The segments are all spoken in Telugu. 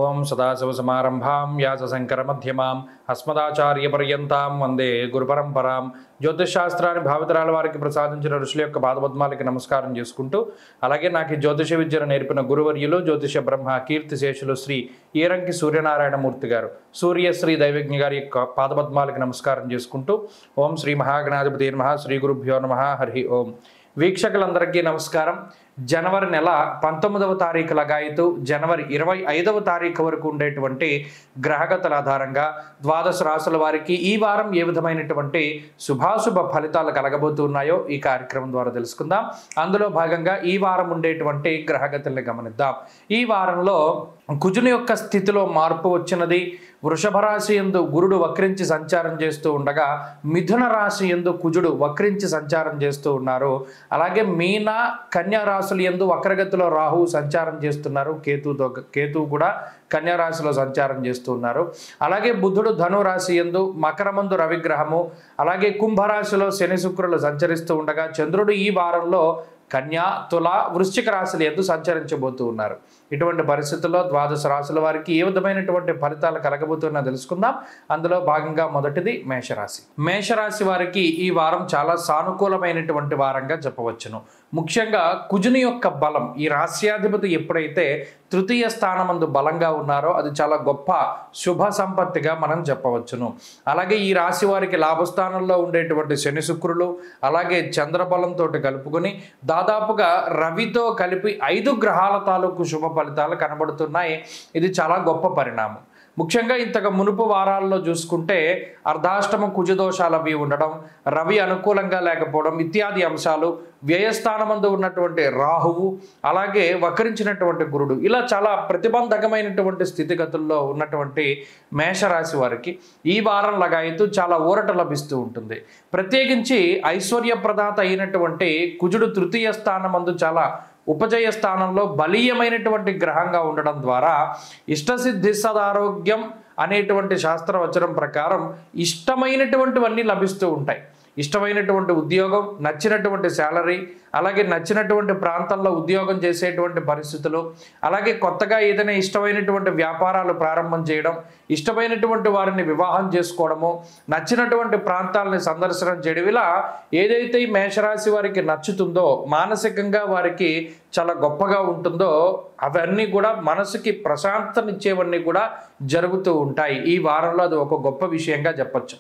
ఓం సదాశివసమారంభాం వ్యాసశంకరమధ్యమాం అస్మదాచార్యపర్యంతాం వందే గురుపరంపరాం. జ్యోతిషశాస్త్రాన్ని భావితరాల వారికి ప్రసాదించిన ఋషుల యొక్క పాదపద్మాలకి నమస్కారం చేసుకుంటూ, అలాగే నాకు జ్యోతిష విద్యను నేర్పిన గురువర్యులు జ్యోతిష బ్రహ్మ కీర్తిశేషులు శ్రీ ఈరంకి సూర్యనారాయణమూర్తి గారు, సూర్యశ్రీ దైవజ్ఞ గారి యొక్క పాదపద్మాలకి నమస్కారం చేసుకుంటూ, ఓం శ్రీ మహాగణాధిపతి నమః, శ్రీ గురుభ్యో నమః, హరి ఓం. వీక్షకులందరికీ నమస్కారం. జనవరి నెల 19వ తారీఖు లగాయతు జనవరి 25వ తారీఖు వరకు ఉండేటువంటి గ్రహగతుల ఆధారంగా ద్వాదశ రాశుల వారికి ఈ వారం ఏ విధమైనటువంటి శుభాశుభ ఫలితాలు కలగబోతున్నాయో ఈ కార్యక్రమం ద్వారా తెలుసుకుందాం. అందులో భాగంగా ఈ వారం ఉండేటువంటి గ్రహగతుల్ని గమనిద్దాం. ఈ వారంలో కుజుని యొక్క స్థితిలో మార్పు వచ్చినది. వృషభ రాశి యందు గురుడు వక్రించి సంచారం చేస్తూ ఉండగా, మిథున రాశి యందు కుజుడు వక్రించి సంచారం చేస్తూ ఉన్నారు. అలాగే మీన కన్యా రాశుల యందు వక్రగతిలో రాహువు సంచారం చేస్తున్నారు. కేతువు కూడా కన్యా రాశిలో సంచారం చేస్తూ ఉన్నారు. అలాగే బుధుడు ధను రాశి యందు, మకరమందు రవిగ్రహము, అలాగే కుంభరాశిలో శని శుక్రులు సంచరిస్తూ ఉండగా, చంద్రుడు ఈ వారంలో కన్యా తుల వృశ్చిక రాశులు యందు సంచరించబోతూ ఉన్నారు. ఇటువంటి పరిస్థితుల్లో ద్వాదశ రాశుల వారికి ఏ విధమైనటువంటి ఫలితాలు కలగబోతున్నా తెలుసుకుందాం. అందులో భాగంగా మొదటిది మేషరాశి. మేషరాశి వారికి ఈ వారం చాలా సానుకూలమైనటువంటి వారంగా చెప్పవచ్చును. ముఖ్యంగా కుజుని యొక్క బలం, ఈ రాశ్యాధిపతి ఎప్పుడైతే తృతీయ స్థానమందు బలంగా ఉన్నారో అది చాలా గొప్ప శుభ సంపత్తిగా మనం చెప్పవచ్చును. అలాగే ఈ రాశి వారికి లాభస్థానంలో ఉండేటువంటి శని శుక్రులు అలాగే చంద్రబలంతో కలుపుకొని దాదాపుగా రవితో కలిపి 5 గ్రహాల తాలూకు శుభ ఫలితాలు కనబడుతున్నాయి. ఇది చాలా గొప్ప పరిణామం. ముఖ్యంగా ఇంతకు మునుపు వారాల్లో చూసుకుంటే అర్ధాష్టమ కుజదోషాలు అవి ఉండడం, రవి అనుకూలంగా లేకపోవడం ఇత్యాది అంశాలు, వ్యయస్థానమందు ఉన్నటువంటి రాహువు, అలాగే వక్రించినటువంటి గురుడు, ఇలా చాలా ప్రతిబంధకమైనటువంటి స్థితిగతుల్లో ఉన్నటువంటి మేషరాశి వారికి ఈ వారం లగాయతు చాలా ఊరట లభిస్తూ ఉంటుంది. ప్రత్యేకించి ఐశ్వర్యప్రదాత అయినటువంటి కుజుడు తృతీయ స్థానమందు చాలా ఉపజయ స్థానంలో బలీయమైనటువంటి గ్రహంగా ఉండడం ద్వారా ఇష్టసిద్ధి సదారోగ్యం అనేటువంటి శాస్త్రవచనం ప్రకారం ఇష్టమైనటువంటివన్నీ లభిస్తూ ఉంటాయి. ఇష్టమైనటువంటి ఉద్యోగం, నచ్చినటువంటి శాలరీ, అలాగే నచ్చినటువంటి ప్రాంతంలో ఉద్యోగం చేసేటువంటి పరిస్థితులు, అలాగే కొత్తగా ఏదైనా ఇష్టమైనటువంటి వ్యాపారాలు ప్రారంభం చేయడం, ఇష్టమైనటువంటి వారిని వివాహం చేసుకోవడము, నచ్చినటువంటి ప్రాంతాలని సందర్శనం చేయడం, ఇలా ఏదైతే ఈ మేషరాశి వారికి నచ్చుతుందో, మానసికంగా వారికి చాలా గొప్పగా ఉంటుందో అవన్నీ కూడా మనసుకి ప్రశాంతనిచ్చేవన్నీ కూడా జరుగుతూ ఉంటాయి. ఈ వారంలో అది ఒక గొప్ప విషయంగా చెప్పచ్చు.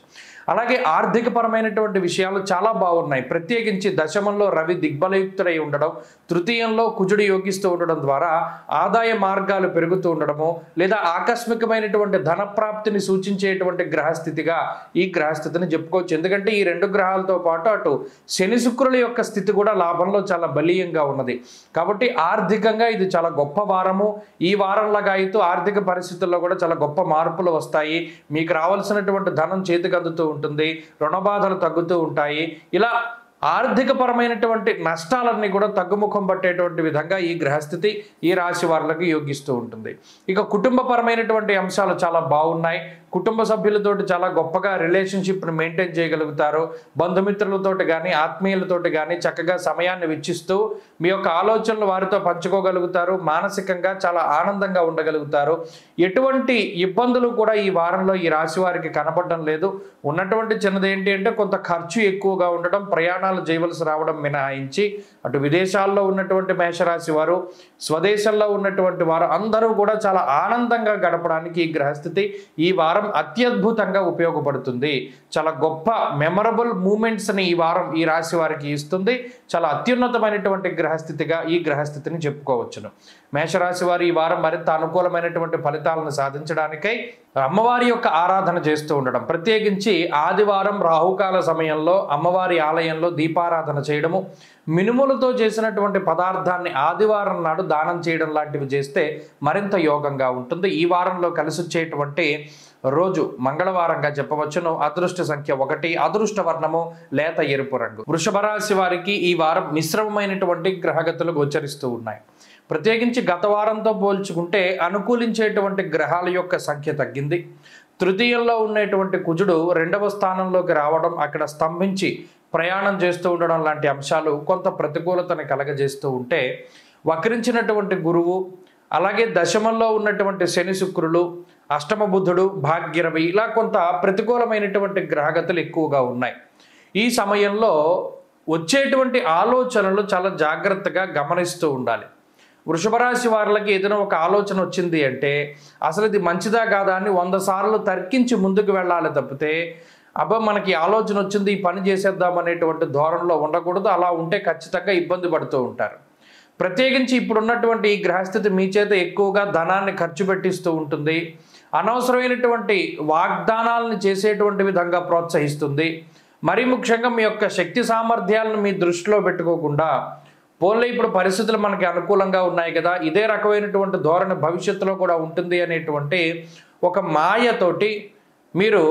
అలాగే ఆర్థికపరమైనటువంటి విషయాలు చాలా బాగున్నాయి. ప్రత్యేకించి దశమంలో రవి దిగ్బలయుక్తుడై ఉండడం, తృతీయంలో కుజుడు యోగిస్తూ ఉండడం ద్వారా ఆదాయ మార్గాలు పెరుగుతూ ఉండడము, లేదా ఆకస్మికమైనటువంటి ధనప్రాప్తిని సూచించేటువంటి గ్రహస్థితిగా ఈ గ్రహస్థితిని చెప్పుకోవచ్చు. ఎందుకంటే ఈ 2 గ్రహాలతో పాటు అటు శని శుక్రుల యొక్క స్థితి కూడా లాభంలో చాలా బలీయంగా ఉన్నది. కాబట్టి ఆర్థికంగా ఇది చాలా గొప్ప వారము. ఈ వారంలాగా అయితే ఆర్థిక పరిస్థితుల్లో కూడా చాలా గొప్ప మార్పులు వస్తాయి. మీకు రావాల్సినటువంటి ధనం చేతికి అందుతూ ఉంటుంది, రుణబాధలు తగ్గుతూ ఉంటాయి. ఇలా ఆర్థికపరమైనటువంటి నష్టాలన్నీ కూడా తగ్గుముఖం పట్టేటువంటి విధంగా ఈ గ్రహస్థితి ఈ రాశి వారులకు యోగిస్తూ ఉంటుంది. ఇక కుటుంబపరమైనటువంటి అంశాలు చాలా బాగున్నాయి. కుటుంబ సభ్యులతోటి చాలా గొప్పగా రిలేషన్షిప్ని మెయింటైన్ చేయగలుగుతారు. బంధుమిత్రులతోటి కానీ ఆత్మీయులతోటి కానీ చక్కగా సమయాన్ని వెచ్చిస్తూ మీ యొక్క ఆలోచనలు వారితో పంచుకోగలుగుతారు. మానసికంగా చాలా ఆనందంగా ఉండగలుగుతారు. ఎటువంటి ఇబ్బందులు కూడా ఈ వారంలో ఈ రాశి వారికి కనపడడం లేదు. ఉన్నటువంటి చిన్నది ఏంటి అంటే కొంత ఖర్చు ఎక్కువగా ఉండడం, ప్రయాణాలు చేయవలసి రావడం మినహాయించి అటు విదేశాల్లో ఉన్నటువంటి మేషరాశి వారు, స్వదేశంలో ఉన్నటువంటి వారు అందరూ కూడా చాలా ఆనందంగా గడపడానికి ఈ గ్రహస్థితి ఈ వారం అత్యద్భుతంగా ఉపయోగపడుతుంది. చాలా గొప్ప మెమరబుల్ మూమెంట్స్ని ఈ వారం ఈ రాశి వారికి ఇస్తుంది. చాలా అత్యున్నతమైనటువంటి గ్రహస్థితిగా ఈ గ్రహస్థితిని చెప్పుకోవచ్చును. మేషరాశి వారు ఈ వారం మరింత అనుకూలమైనటువంటి ఫలితాలను సాధించడానికై అమ్మవారి యొక్క ఆరాధన చేస్తూ ఉండడం, ప్రత్యేకించి ఆదివారం రాహుకాల సమయంలో అమ్మవారి ఆలయంలో దీపారాధన చేయడము, మినుములతో చేసినటువంటి పదార్థాన్ని ఆదివారం నాడు దానం చేయడం లాంటివి చేస్తే మరింత యోగంగా ఉంటుంది. ఈ వారంలో కలిసి వచ్చేటువంటి రోజు మంగళవారంగా చెప్పవచ్చును. అదృష్ట సంఖ్య 1, అదృష్ట వర్ణము లేత ఎరుపు రంగు. వృషభ రాశి వారికి ఈ వారం మిశ్రమమైనటువంటి గ్రహగతులు గోచరిస్తూ ఉన్నాయి. ప్రత్యేకించి గత వారంతో పోల్చుకుంటే అనుకూలించేటువంటి గ్రహాల యొక్క సంఖ్య తగ్గింది. తృతీయంలో ఉండేటువంటి కుజుడు 2వ స్థానంలోకి రావడం, అక్కడ స్తంభించి ప్రయాణం చేస్తూ ఉండడం లాంటి అంశాలు కొంత ప్రతికూలతను కలగజేస్తూ ఉంటే, వక్రించినటువంటి గురువు అలాగే దశమంలో ఉన్నటువంటి శని శుక్రులు, అష్టమ బుధుడు, భాగ్యరవి, ఇలా కొంత ప్రతికూలమైనటువంటి గ్రహగతులు ఎక్కువగా ఉన్నాయి. ఈ సమయంలో వచ్చేటువంటి ఆలోచనలు చాలా జాగ్రత్తగా గమనిస్తూ ఉండాలి. వృషభ రాశి వారికి ఏదైనా ఒక ఆలోచన వచ్చింది అంటే అసలు ఇది మంచిదా కాదా అని 100 సార్లు తర్కించి ముందుకు వెళ్ళాలి తప్పితే మనకి ఆలోచన వచ్చింది ఈ పని చేసేద్దాం అనేటువంటి ధోరణిలో ఉండకూడదు. అలా ఉంటే ఖచ్చితంగా ఇబ్బంది పడుతూ ఉంటారు. ప్రత్యేకించి ఇప్పుడున్నటువంటి ఈ గ్రహస్థితి మీ చేత ఎక్కువగా ధనాన్ని ఖర్చు పెట్టిస్తూ ఉంటుంది. అనవసరమైనటువంటి వాగ్దానాలను చేసేటువంటి విధంగా ప్రోత్సహిస్తుంది. మరీ ముఖ్యంగా మీ యొక్క శక్తి సామర్థ్యాలను మీ దృష్టిలో పెట్టుకోకుండా పోన్లే ఇప్పుడు పరిస్థితులు మనకి అనుకూలంగా ఉన్నాయి కదా, ఇదే రకమైనటువంటి ధోరణి భవిష్యత్తులో కూడా ఉంటుంది అనేటువంటి ఒక మాయతోటి మీరు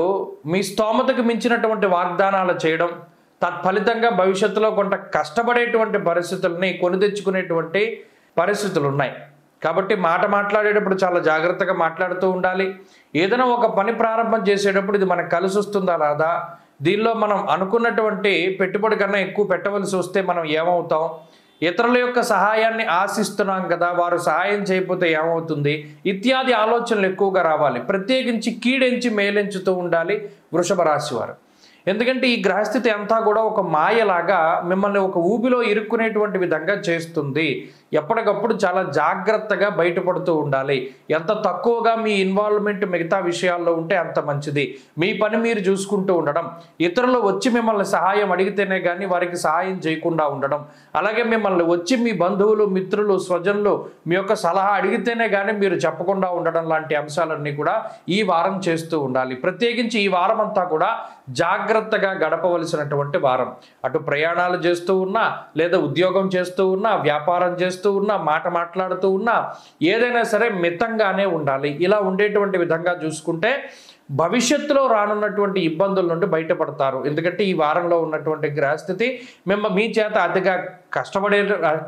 మీ స్తోమతకు మించినటువంటి వాగ్దానాలు చేయడం, తత్ఫలితంగా భవిష్యత్తులో కొంత కష్టపడేటువంటి పరిస్థితుల్ని కొని తెచ్చుకునేటువంటి పరిస్థితులు ఉన్నాయి. కాబట్టి మాట్లాడేటప్పుడు చాలా జాగ్రత్తగా మాట్లాడుతూ ఉండాలి. ఏదైనా ఒక పని ప్రారంభం చేసేటప్పుడు ఇది మనకు కలిసి వస్తుందా రాదా, దీనిలో మనం అనుకున్నటువంటి పెట్టుబడి కన్నా ఎక్కువ పెట్టవలసి వస్తే మనం ఏమవుతాం, ఇతరుల యొక్క సహాయాన్ని ఆశిస్తున్నాం కదా, వారు సహాయం చేయకపోతే ఏమవుతుంది, ఇత్యాది ఆలోచనలు ఎక్కువగా రావాలి. ప్రత్యేకించి కీడెంచి మేలెంచుతూ ఉండాలి వృషభ రాశి వారు. ఎందుకంటే ఈ గ్రహస్థితి అంతా కూడా ఒక మాయలాగా మిమ్మల్ని ఒక ఊబిలో ఇరుక్కునేటువంటి విధంగా చేస్తుంది. ఎప్పటికప్పుడు చాలా జాగ్రత్తగా బయటపడుతూ ఉండాలి. ఎంత తక్కువగా మీ ఇన్వాల్వ్మెంట్ మిగతా విషయాల్లో ఉంటే అంత మంచిది. మీ పని మీరు చూసుకుంటూ ఉండడం, ఇతరులు వచ్చి మిమ్మల్ని సహాయం అడిగితేనే కానీ వారికి సహాయం చేయకుండా ఉండడం, అలాగే మిమ్మల్ని వచ్చి మీ బంధువులు, మిత్రులు, స్వజనులు మీ యొక్క సలహా అడిగితేనే కానీ మీరు చెప్పకుండా ఉండడం లాంటి అంశాలన్నీ కూడా ఈ వారం చేస్తూ ఉండాలి. ప్రత్యేకించి ఈ వారం అంతా కూడా జాగ్రత్తగా గడపవలసినటువంటి వారం. అటు ప్రయాణాలు చేస్తూ ఉన్నా, లేదా ఉద్యోగం చేస్తూ ఉన్నా, వ్యాపారం చేస్తూ ఉన్నా, మాట్లాడుతూ ఉన్నా, ఏదైనా సరే మితంగానే ఉండాలి. ఇలా ఉండేటువంటి విధంగా చూసుకుంటే భవిష్యత్తులో రానున్నటువంటి ఇబ్బందుల నుండి బయటపడతారు. ఎందుకంటే ఈ వారంలో ఉన్నటువంటి గ్రహస్థితి మీ చేత అతిగా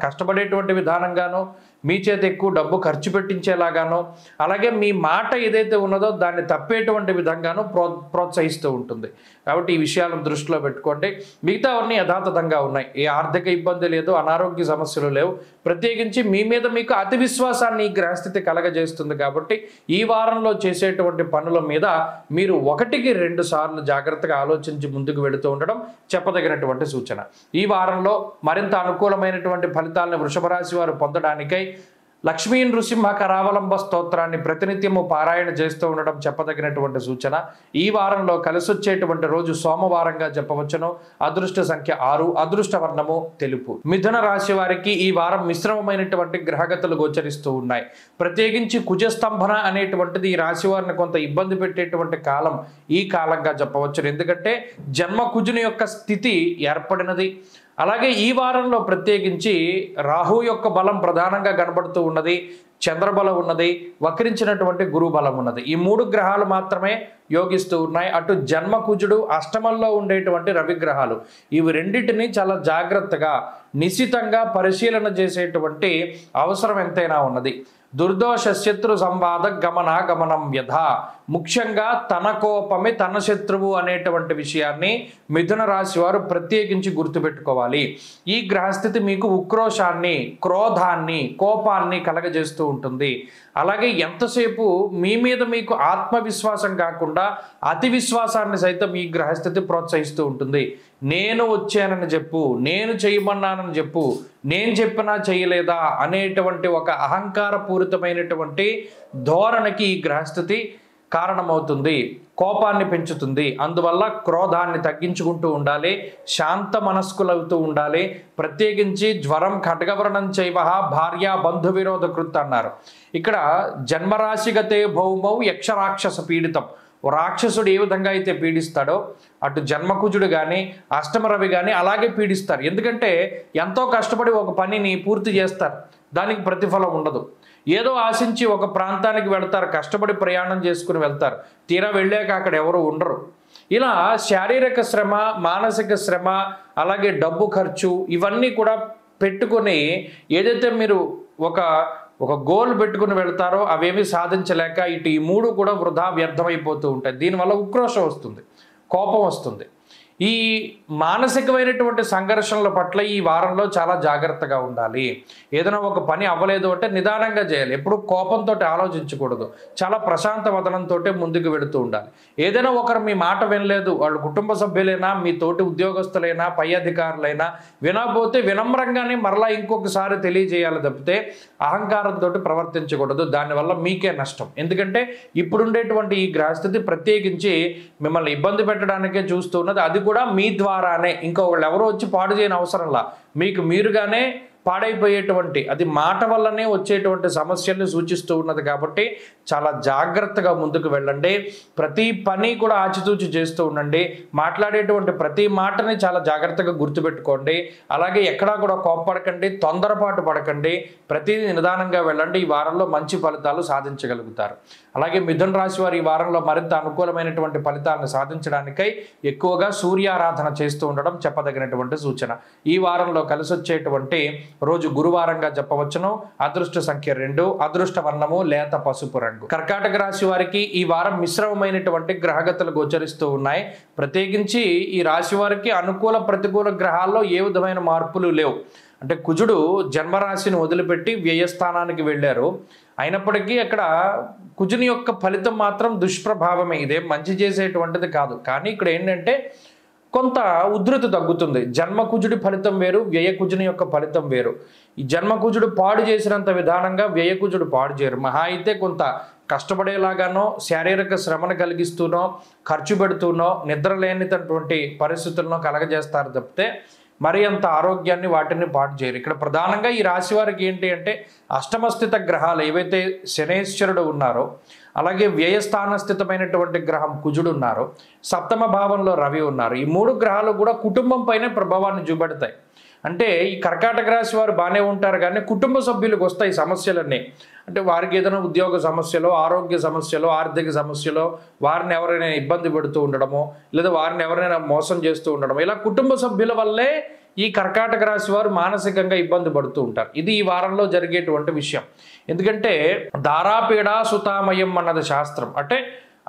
కష్టపడేటువంటి విధానంగానో, మీ చేత ఎక్కువ డబ్బు ఖర్చు పెట్టించేలాగానో, అలాగే మీ మాట ఏదైతే ఉన్నదో దాన్ని తప్పేటువంటి విధంగానో ప్రోత్సహిస్తూ ఉంటుంది. కాబట్టి ఈ విషయాలను దృష్టిలో పెట్టుకోండి. మిగతావన్నీ యథాతథంగా ఉన్నాయి. ఏ ఆర్థిక ఇబ్బంది లేదు, అనారోగ్య సమస్యలు లేవు. ప్రత్యేకించి మీ మీద మీకు అతి విశ్వాసాన్ని ఈ గ్రహస్థితి కలగజేస్తుంది. కాబట్టి ఈ వారంలో చేసేటువంటి పనుల మీద మీరు 1కి 2 సార్లు జాగ్రత్తగా ఆలోచించి ముందుకు వెళుతూ ఉండడం చెప్పదగినటువంటి సూచన. ఈ వారంలో మరింత అనుకూలమైనటువంటి ఫలితాలను వృషభ రాశి వారు పొందడానికై లక్ష్మీ నృసింహ కరావలంబ స్తోత్రాన్ని ప్రతినిత్యము పారాయణ చేస్తూ ఉండడం చెప్పదగినటువంటి సూచన. ఈ వారంలో కలిసొచ్చేటువంటి రోజు సోమవారంగా చెప్పవచ్చును. అదృష్ట సంఖ్య 6, అదృష్ట వర్ణము తెలుపు. మిథున రాశి వారికి ఈ వారం మిశ్రమమైనటువంటి గ్రహగతులు గోచరిస్తూ ఉన్నాయి. ప్రత్యేకించి కుజస్తంభన అనేటువంటిది ఈ రాశి వారిని కొంత ఇబ్బంది పెట్టేటువంటి కాలం ఈ కాలంగా చెప్పవచ్చును. ఎందుకంటే జన్మ కుజుని యొక్క స్థితి ఏర్పడినది. అలాగే ఈ వారంలో ప్రత్యేకించి రాహు యొక్క బలం ప్రధానంగా కనబడుతూ ఉన్నది, చంద్రబలం ఉన్నది, వక్రించినటువంటి గురు బలం ఉన్నది. ఈ 3 గ్రహాలు మాత్రమే యోగిస్తూ ఉన్నాయి. అటు జన్మ కుజుడు, అష్టమంలో ఉండేటువంటి రవిగ్రహాలు, ఇవి రెండింటినీ చాలా జాగ్రత్తగా నిశితంగా పరిశీలన చేసేటువంటి అవసరం ఎంతైనా ఉన్నది. దుర్దోష శత్రు సంవాద గమనం వ్యధ. ముఖ్యంగా తన కోపమే తన శత్రువు అనేటువంటి విషయాన్ని మిథున రాశి వారు ప్రత్యేకించి గుర్తుపెట్టుకోవాలి. ఈ గ్రహస్థితి మీకు ఉక్రోషాన్ని, క్రోధాన్ని, కోపాన్ని కలగజేస్తూ ఉంటుంది. అలాగే ఎంతసేపు మీ మీద మీకు ఆత్మవిశ్వాసం కాకుండా అతి విశ్వాసాన్ని సైతం ఈ గ్రహస్థితి ప్రోత్సహిస్తూ ఉంటుంది. నేను వచ్చానని చెప్పు, నేను చేయమన్నానని చెప్పు, నేను చెప్పినా చేయలేదా అనేటువంటి ఒక అహంకారపూరితమైనటువంటి ధోరణికి ఈ గ్రహస్థితి కారణమవుతుంది, కోపాన్ని పెంచుతుంది. అందువల్ల క్రోధాన్ని తగ్గించుకుంటూ ఉండాలి, శాంత మనస్కులవుతూ ఉండాలి. ప్రత్యేకించి జ్వరం ఖడ్గవర్ణం చైవ భార్య బంధు విరోధ కృత్ అన్నారు. ఇక్కడ జన్మరాశిగతే భౌమౌ యక్షరాక్షస పీడితం. రాక్షసుడు ఏ విధంగా అయితే పీడిస్తాడో అటు జన్మకుజుడు కానీ అష్టమరవి కానీ అలాగే పీడిస్తారు. ఎందుకంటే ఎంతో కష్టపడి ఒక పనిని పూర్తి చేస్తారు, దానికి ప్రతిఫలం ఉండదు. ఏదో ఆశించి ఒక ప్రాంతానికి వెళ్తారు, కష్టపడి ప్రయాణం చేసుకుని వెళ్తారు, తీరా వెళ్ళాక అక్కడ ఎవరు ఉండరు. ఇలా శారీరక శ్రమ, మానసిక శ్రమ, అలాగే డబ్బు ఖర్చు ఇవన్నీ కూడా పెట్టుకొని ఏదైతే మీరు ఒక గోల్ పెట్టుకుని వెళ్తారో అవేమీ సాధించలేక ఇటు ఈ 3 కూడా వృధా వ్యర్థమైపోతూ ఉంటాయి. దీనివల్ల ఉక్రోషం వస్తుంది, కోపం వస్తుంది. ఈ మానసికమైనటువంటి సంఘర్షణల పట్ల ఈ వారంలో చాలా జాగ్రత్తగా ఉండాలి. ఏదైనా ఒక పని అవ్వలేదు అంటే నిదానంగా చేయాలి. ఎప్పుడు కోపంతో ఆలోచించకూడదు. చాలా ప్రశాంత వదనంతో ముందుకు వెళుతూ ఉండాలి. ఏదైనా ఒకరు మీ మాట వినలేదు, వాళ్ళు కుటుంబ సభ్యులైనా, మీ తోటి ఉద్యోగస్తులైనా, పై అధికారులైనా వినకపోతే వినమ్రంగానే మరలా ఇంకొకసారి తెలియజేయాలి తప్పితే అహంకారంతో ప్రవర్తించకూడదు. దానివల్ల మీకే నష్టం. ఎందుకంటే ఇప్పుడుండేటువంటి ఈ గ్రహస్థితి ప్రత్యేకించి మిమ్మల్ని ఇబ్బంది పెట్టడానికే చూస్తూ ఉన్నది. అది కూడా మీ ద్వారానే, ఇంకొకళ్ళు ఎవరో వచ్చి పాడు చేయని అవసరంలా మీకు మీరుగానే పాడైపోయేటువంటి, అది మాట వల్లనే వచ్చేటువంటి సమస్యల్ని సూచిస్తూ ఉన్నది. కాబట్టి చాలా జాగ్రత్తగా ముందుకు వెళ్ళండి. ప్రతి పని కూడా ఆచితూచి చేస్తూ ఉండండి. మాట్లాడేటువంటి ప్రతి మాటని చాలా జాగ్రత్తగా గుర్తుపెట్టుకోండి. అలాగే ఎక్కడా కూడా కోప్పడకండి, తొందరపాటు పడకండి. ప్రతిదీ నిదానంగా వెళ్ళండి. ఈ వారంలో మంచి ఫలితాలు సాధించగలుగుతారు. అలాగే మిథున రాశి వారు ఈ వారంలో మరింత అనుకూలమైనటువంటి ఫలితాలను సాధించడానికై ఎక్కువగా సూర్యారాధన చేస్తూ ఉండడం చెప్పదగినటువంటి సూచన. ఈ వారంలో కలిసి వచ్చేటువంటి రోజు గురువారంగా చెప్పవచ్చును. అదృష్ట సంఖ్య 2, అదృష్ట వర్ణము లేత పసుపు రంగు. కర్కాటక రాశి వారికి ఈ వారం మిశ్రమమైనటువంటి గ్రహగతులు గోచరిస్తూ ఉన్నాయి. ప్రత్యేకించి ఈ రాశి వారికి అనుకూల ప్రతికూల గ్రహాల్లో ఏ విధమైన మార్పులు లేవు. అంటే కుజుడు జన్మరాశిని వదిలిపెట్టి వ్యయస్థానానికి వెళ్ళారు. అయినప్పటికీ అక్కడ కుజుని యొక్క ఫలితం మాత్రం దుష్ప్రభావమే. ఇదేం మంచి చేసేటువంటిది కాదు. కానీ ఇక్కడ ఏంటంటే కొంత ఉధృతి తగ్గుతుంది. జన్మకుజుడి ఫలితం వేరు, వ్యయకుజుని యొక్క ఫలితం వేరు. ఈ జన్మకుజుడు పాడు చేసినంత విధానంగా వ్యయకుజుడు పాడు చేయరు. మహా అయితే కొంత కష్టపడేలాగానో, శారీరక శ్రమను కలిగిస్తూనో, ఖర్చు పెడుతూనో, నిద్ర లేనిటువంటి పరిస్థితులను కలగజేస్తారు తప్పితే మరి అంత ఆరోగ్యాన్ని వాటిని పాటు చేయరు. ఇక్కడ ప్రధానంగా ఈ రాశి వారికి ఏంటి అంటే అష్టమస్థిత గ్రహాలు ఏవైతే శనేశ్వరుడు ఉన్నారో, అలాగే వ్యయస్థాన స్థితమైనటువంటి గ్రహం కుజుడు ఉన్నారు, సప్తమ భావంలో రవి ఉన్నారు. ఈ 3 గ్రహాలు కూడా కుటుంబం పైనే ప్రభావాన్ని చూపెడతాయి. అంటే ఈ కర్కాటక రాశి వారు బాగానే ఉంటారు, కానీ కుటుంబ సభ్యులకు వస్తాయి సమస్యలన్నీ. అంటే వారికి ఏదైనా ఉద్యోగ సమస్యలో, ఆరోగ్య సమస్యలో, ఆర్థిక సమస్యలో, వారిని ఎవరైనా ఇబ్బంది పెడుతూ ఉండడమో, లేదా వారిని ఎవరైనా మోసం చేస్తూ ఉండడమో, ఇలా కుటుంబ సభ్యుల వల్లే ఈ కర్కాటక రాశి వారు మానసికంగా ఇబ్బంది పడుతూ ఉంటారు. ఇది ఈ వారంలో జరిగేటువంటి విషయం. ఎందుకంటే దారాపీడ సుతామయం అన్నది శాస్త్రం. అంటే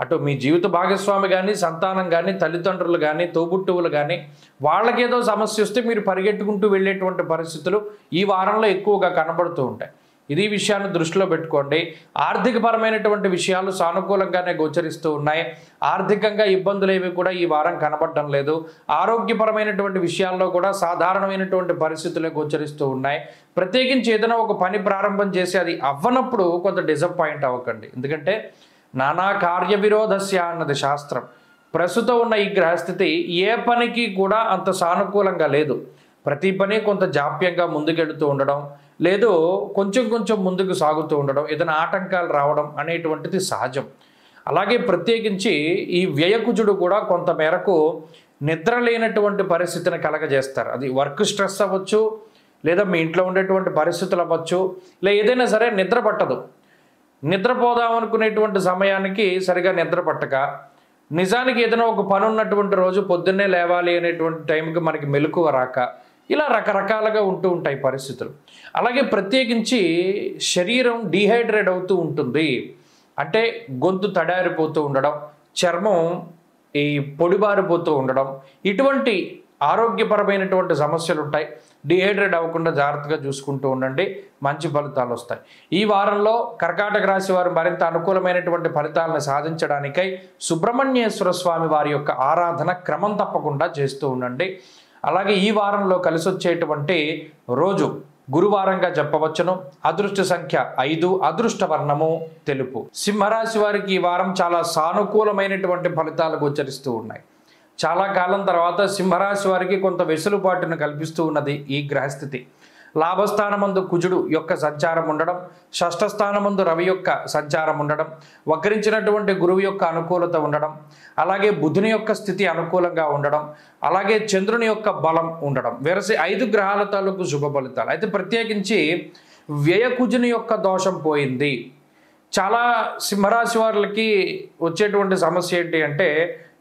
అటు మీ జీవిత భాగస్వామి కానీ, సంతానం కానీ, తల్లిదండ్రులు కానీ, తోబుట్టువులు కానీ, వాళ్ళకేదో సమస్య వస్తే మీరు పరిగెట్టుకుంటూ వెళ్ళేటువంటి పరిస్థితులు ఈ వారంలో ఎక్కువగా కనబడుతూ ఉంటాయి. ఇది విషయాన్ని దృష్టిలో పెట్టుకోండి. ఆర్థికపరమైనటువంటి విషయాలు సానుకూలంగానే గోచరిస్తూ ఉన్నాయి. ఆర్థికంగా ఇబ్బందులు ఏవి కూడా ఈ వారం కనబడటం లేదు. ఆరోగ్యపరమైనటువంటి విషయాల్లో కూడా సాధారణమైనటువంటి పరిస్థితులే గోచరిస్తూ ఉన్నాయి. ప్రత్యేకించి ఏదైనా ఒక పని ప్రారంభం చేసి అది అవ్వనప్పుడు కొంత డిసప్పాయింట్ అవ్వకండి. ఎందుకంటే నానా కార్య విరోధస్య అన్నది శాస్త్రం. ప్రస్తుతం ఉన్న ఈ గ్రహస్థితి ఏ పనికి కూడా అంత సానుకూలంగా లేదు. ప్రతి పని కొంత జాప్యంగా ముందుకెళ్తూ ఉండడం, లేదు కొంచెం కొంచెం ముందుకు సాగుతూ ఉండడం, ఏదైనా ఆటంకాలు రావడం అనేటువంటిది సహజం. అలాగే ప్రత్యేకించి ఈ వ్యయకుజుడు కూడా కొంత మేరకు నిద్ర లేనటువంటి పరిస్థితిని కలగజేస్తారు. అది వర్క్ స్ట్రెస్ అవ్వచ్చు, లేదా మీ ఇంట్లో ఉండేటువంటి పరిస్థితులు అవ్వచ్చు, లేదా ఏదైనా సరే నిద్ర పట్టదు. నిద్రపోదాం అనుకునేటువంటి సమయానికి సరిగా నిద్ర పట్టక, నిజానికి ఏదైనా ఒక పని ఉన్నటువంటి రోజు పొద్దున్నే లేవాలి అనేటువంటి టైంకి మనకి మెలకువ రాక, ఇలా రకరకాలుగా ఉంటూ ఉంటాయి పరిస్థితులు. అలాగే ప్రత్యేకించి శరీరం డీహైడ్రేట్ అవుతూ ఉంటుంది. అంటే గొంతు తడారిపోతూ ఉండడం, చర్మం ఈ పొడిబారిపోతూ ఉండడం, ఇటువంటి ఆరోగ్యపరమైనటువంటి సమస్యలు ఉంటాయి. డీహైడ్రేట్ అవ్వకుండా జాగ్రత్తగా చూసుకుంటూ ఉండండి, మంచి ఫలితాలు వస్తాయి. ఈ వారంలో కర్కాటక రాశి వారు మరింత అనుకూలమైనటువంటి ఫలితాలను సాధించడానికై సుబ్రహ్మణ్యేశ్వర స్వామి వారి యొక్క ఆరాధన క్రమం తప్పకుండా చేస్తూ ఉండండి. అలాగే ఈ వారంలో కలిసి వచ్చేటువంటి రోజు గురువారంగా చెప్పవచ్చును. అదృష్ట సంఖ్య 5, అదృష్ట వర్ణము తెలుపు. సింహరాశి వారికి ఈ వారం చాలా సానుకూలమైనటువంటి ఫలితాలు గోచరిస్తూ ఉన్నాయి. చాలా కాలం తర్వాత సింహరాశి వారికి కొంత వెసులుబాటును కల్పిస్తూ ఉన్నది ఈ గ్రహస్థితి. లాభస్థానమందు కుజుడు యొక్క సంచారం ఉండడం, షష్ఠ స్థానమందు రవి యొక్క సంచారం ఉండడం, వక్రించినటువంటి గురువు యొక్క అనుకూలత ఉండడం, అలాగే బుధుని యొక్క స్థితి అనుకూలంగా ఉండడం, అలాగే చంద్రుని యొక్క బలం ఉండడం, వెరసి 5 గ్రహాల తాలూకు శుభ ఫలితాలు. అయితే ప్రత్యేకించి వ్యయకుజుని యొక్క దోషం పోయింది. చాలా సింహరాశి వారికి వచ్చేటువంటి సమస్య ఏంటి అంటే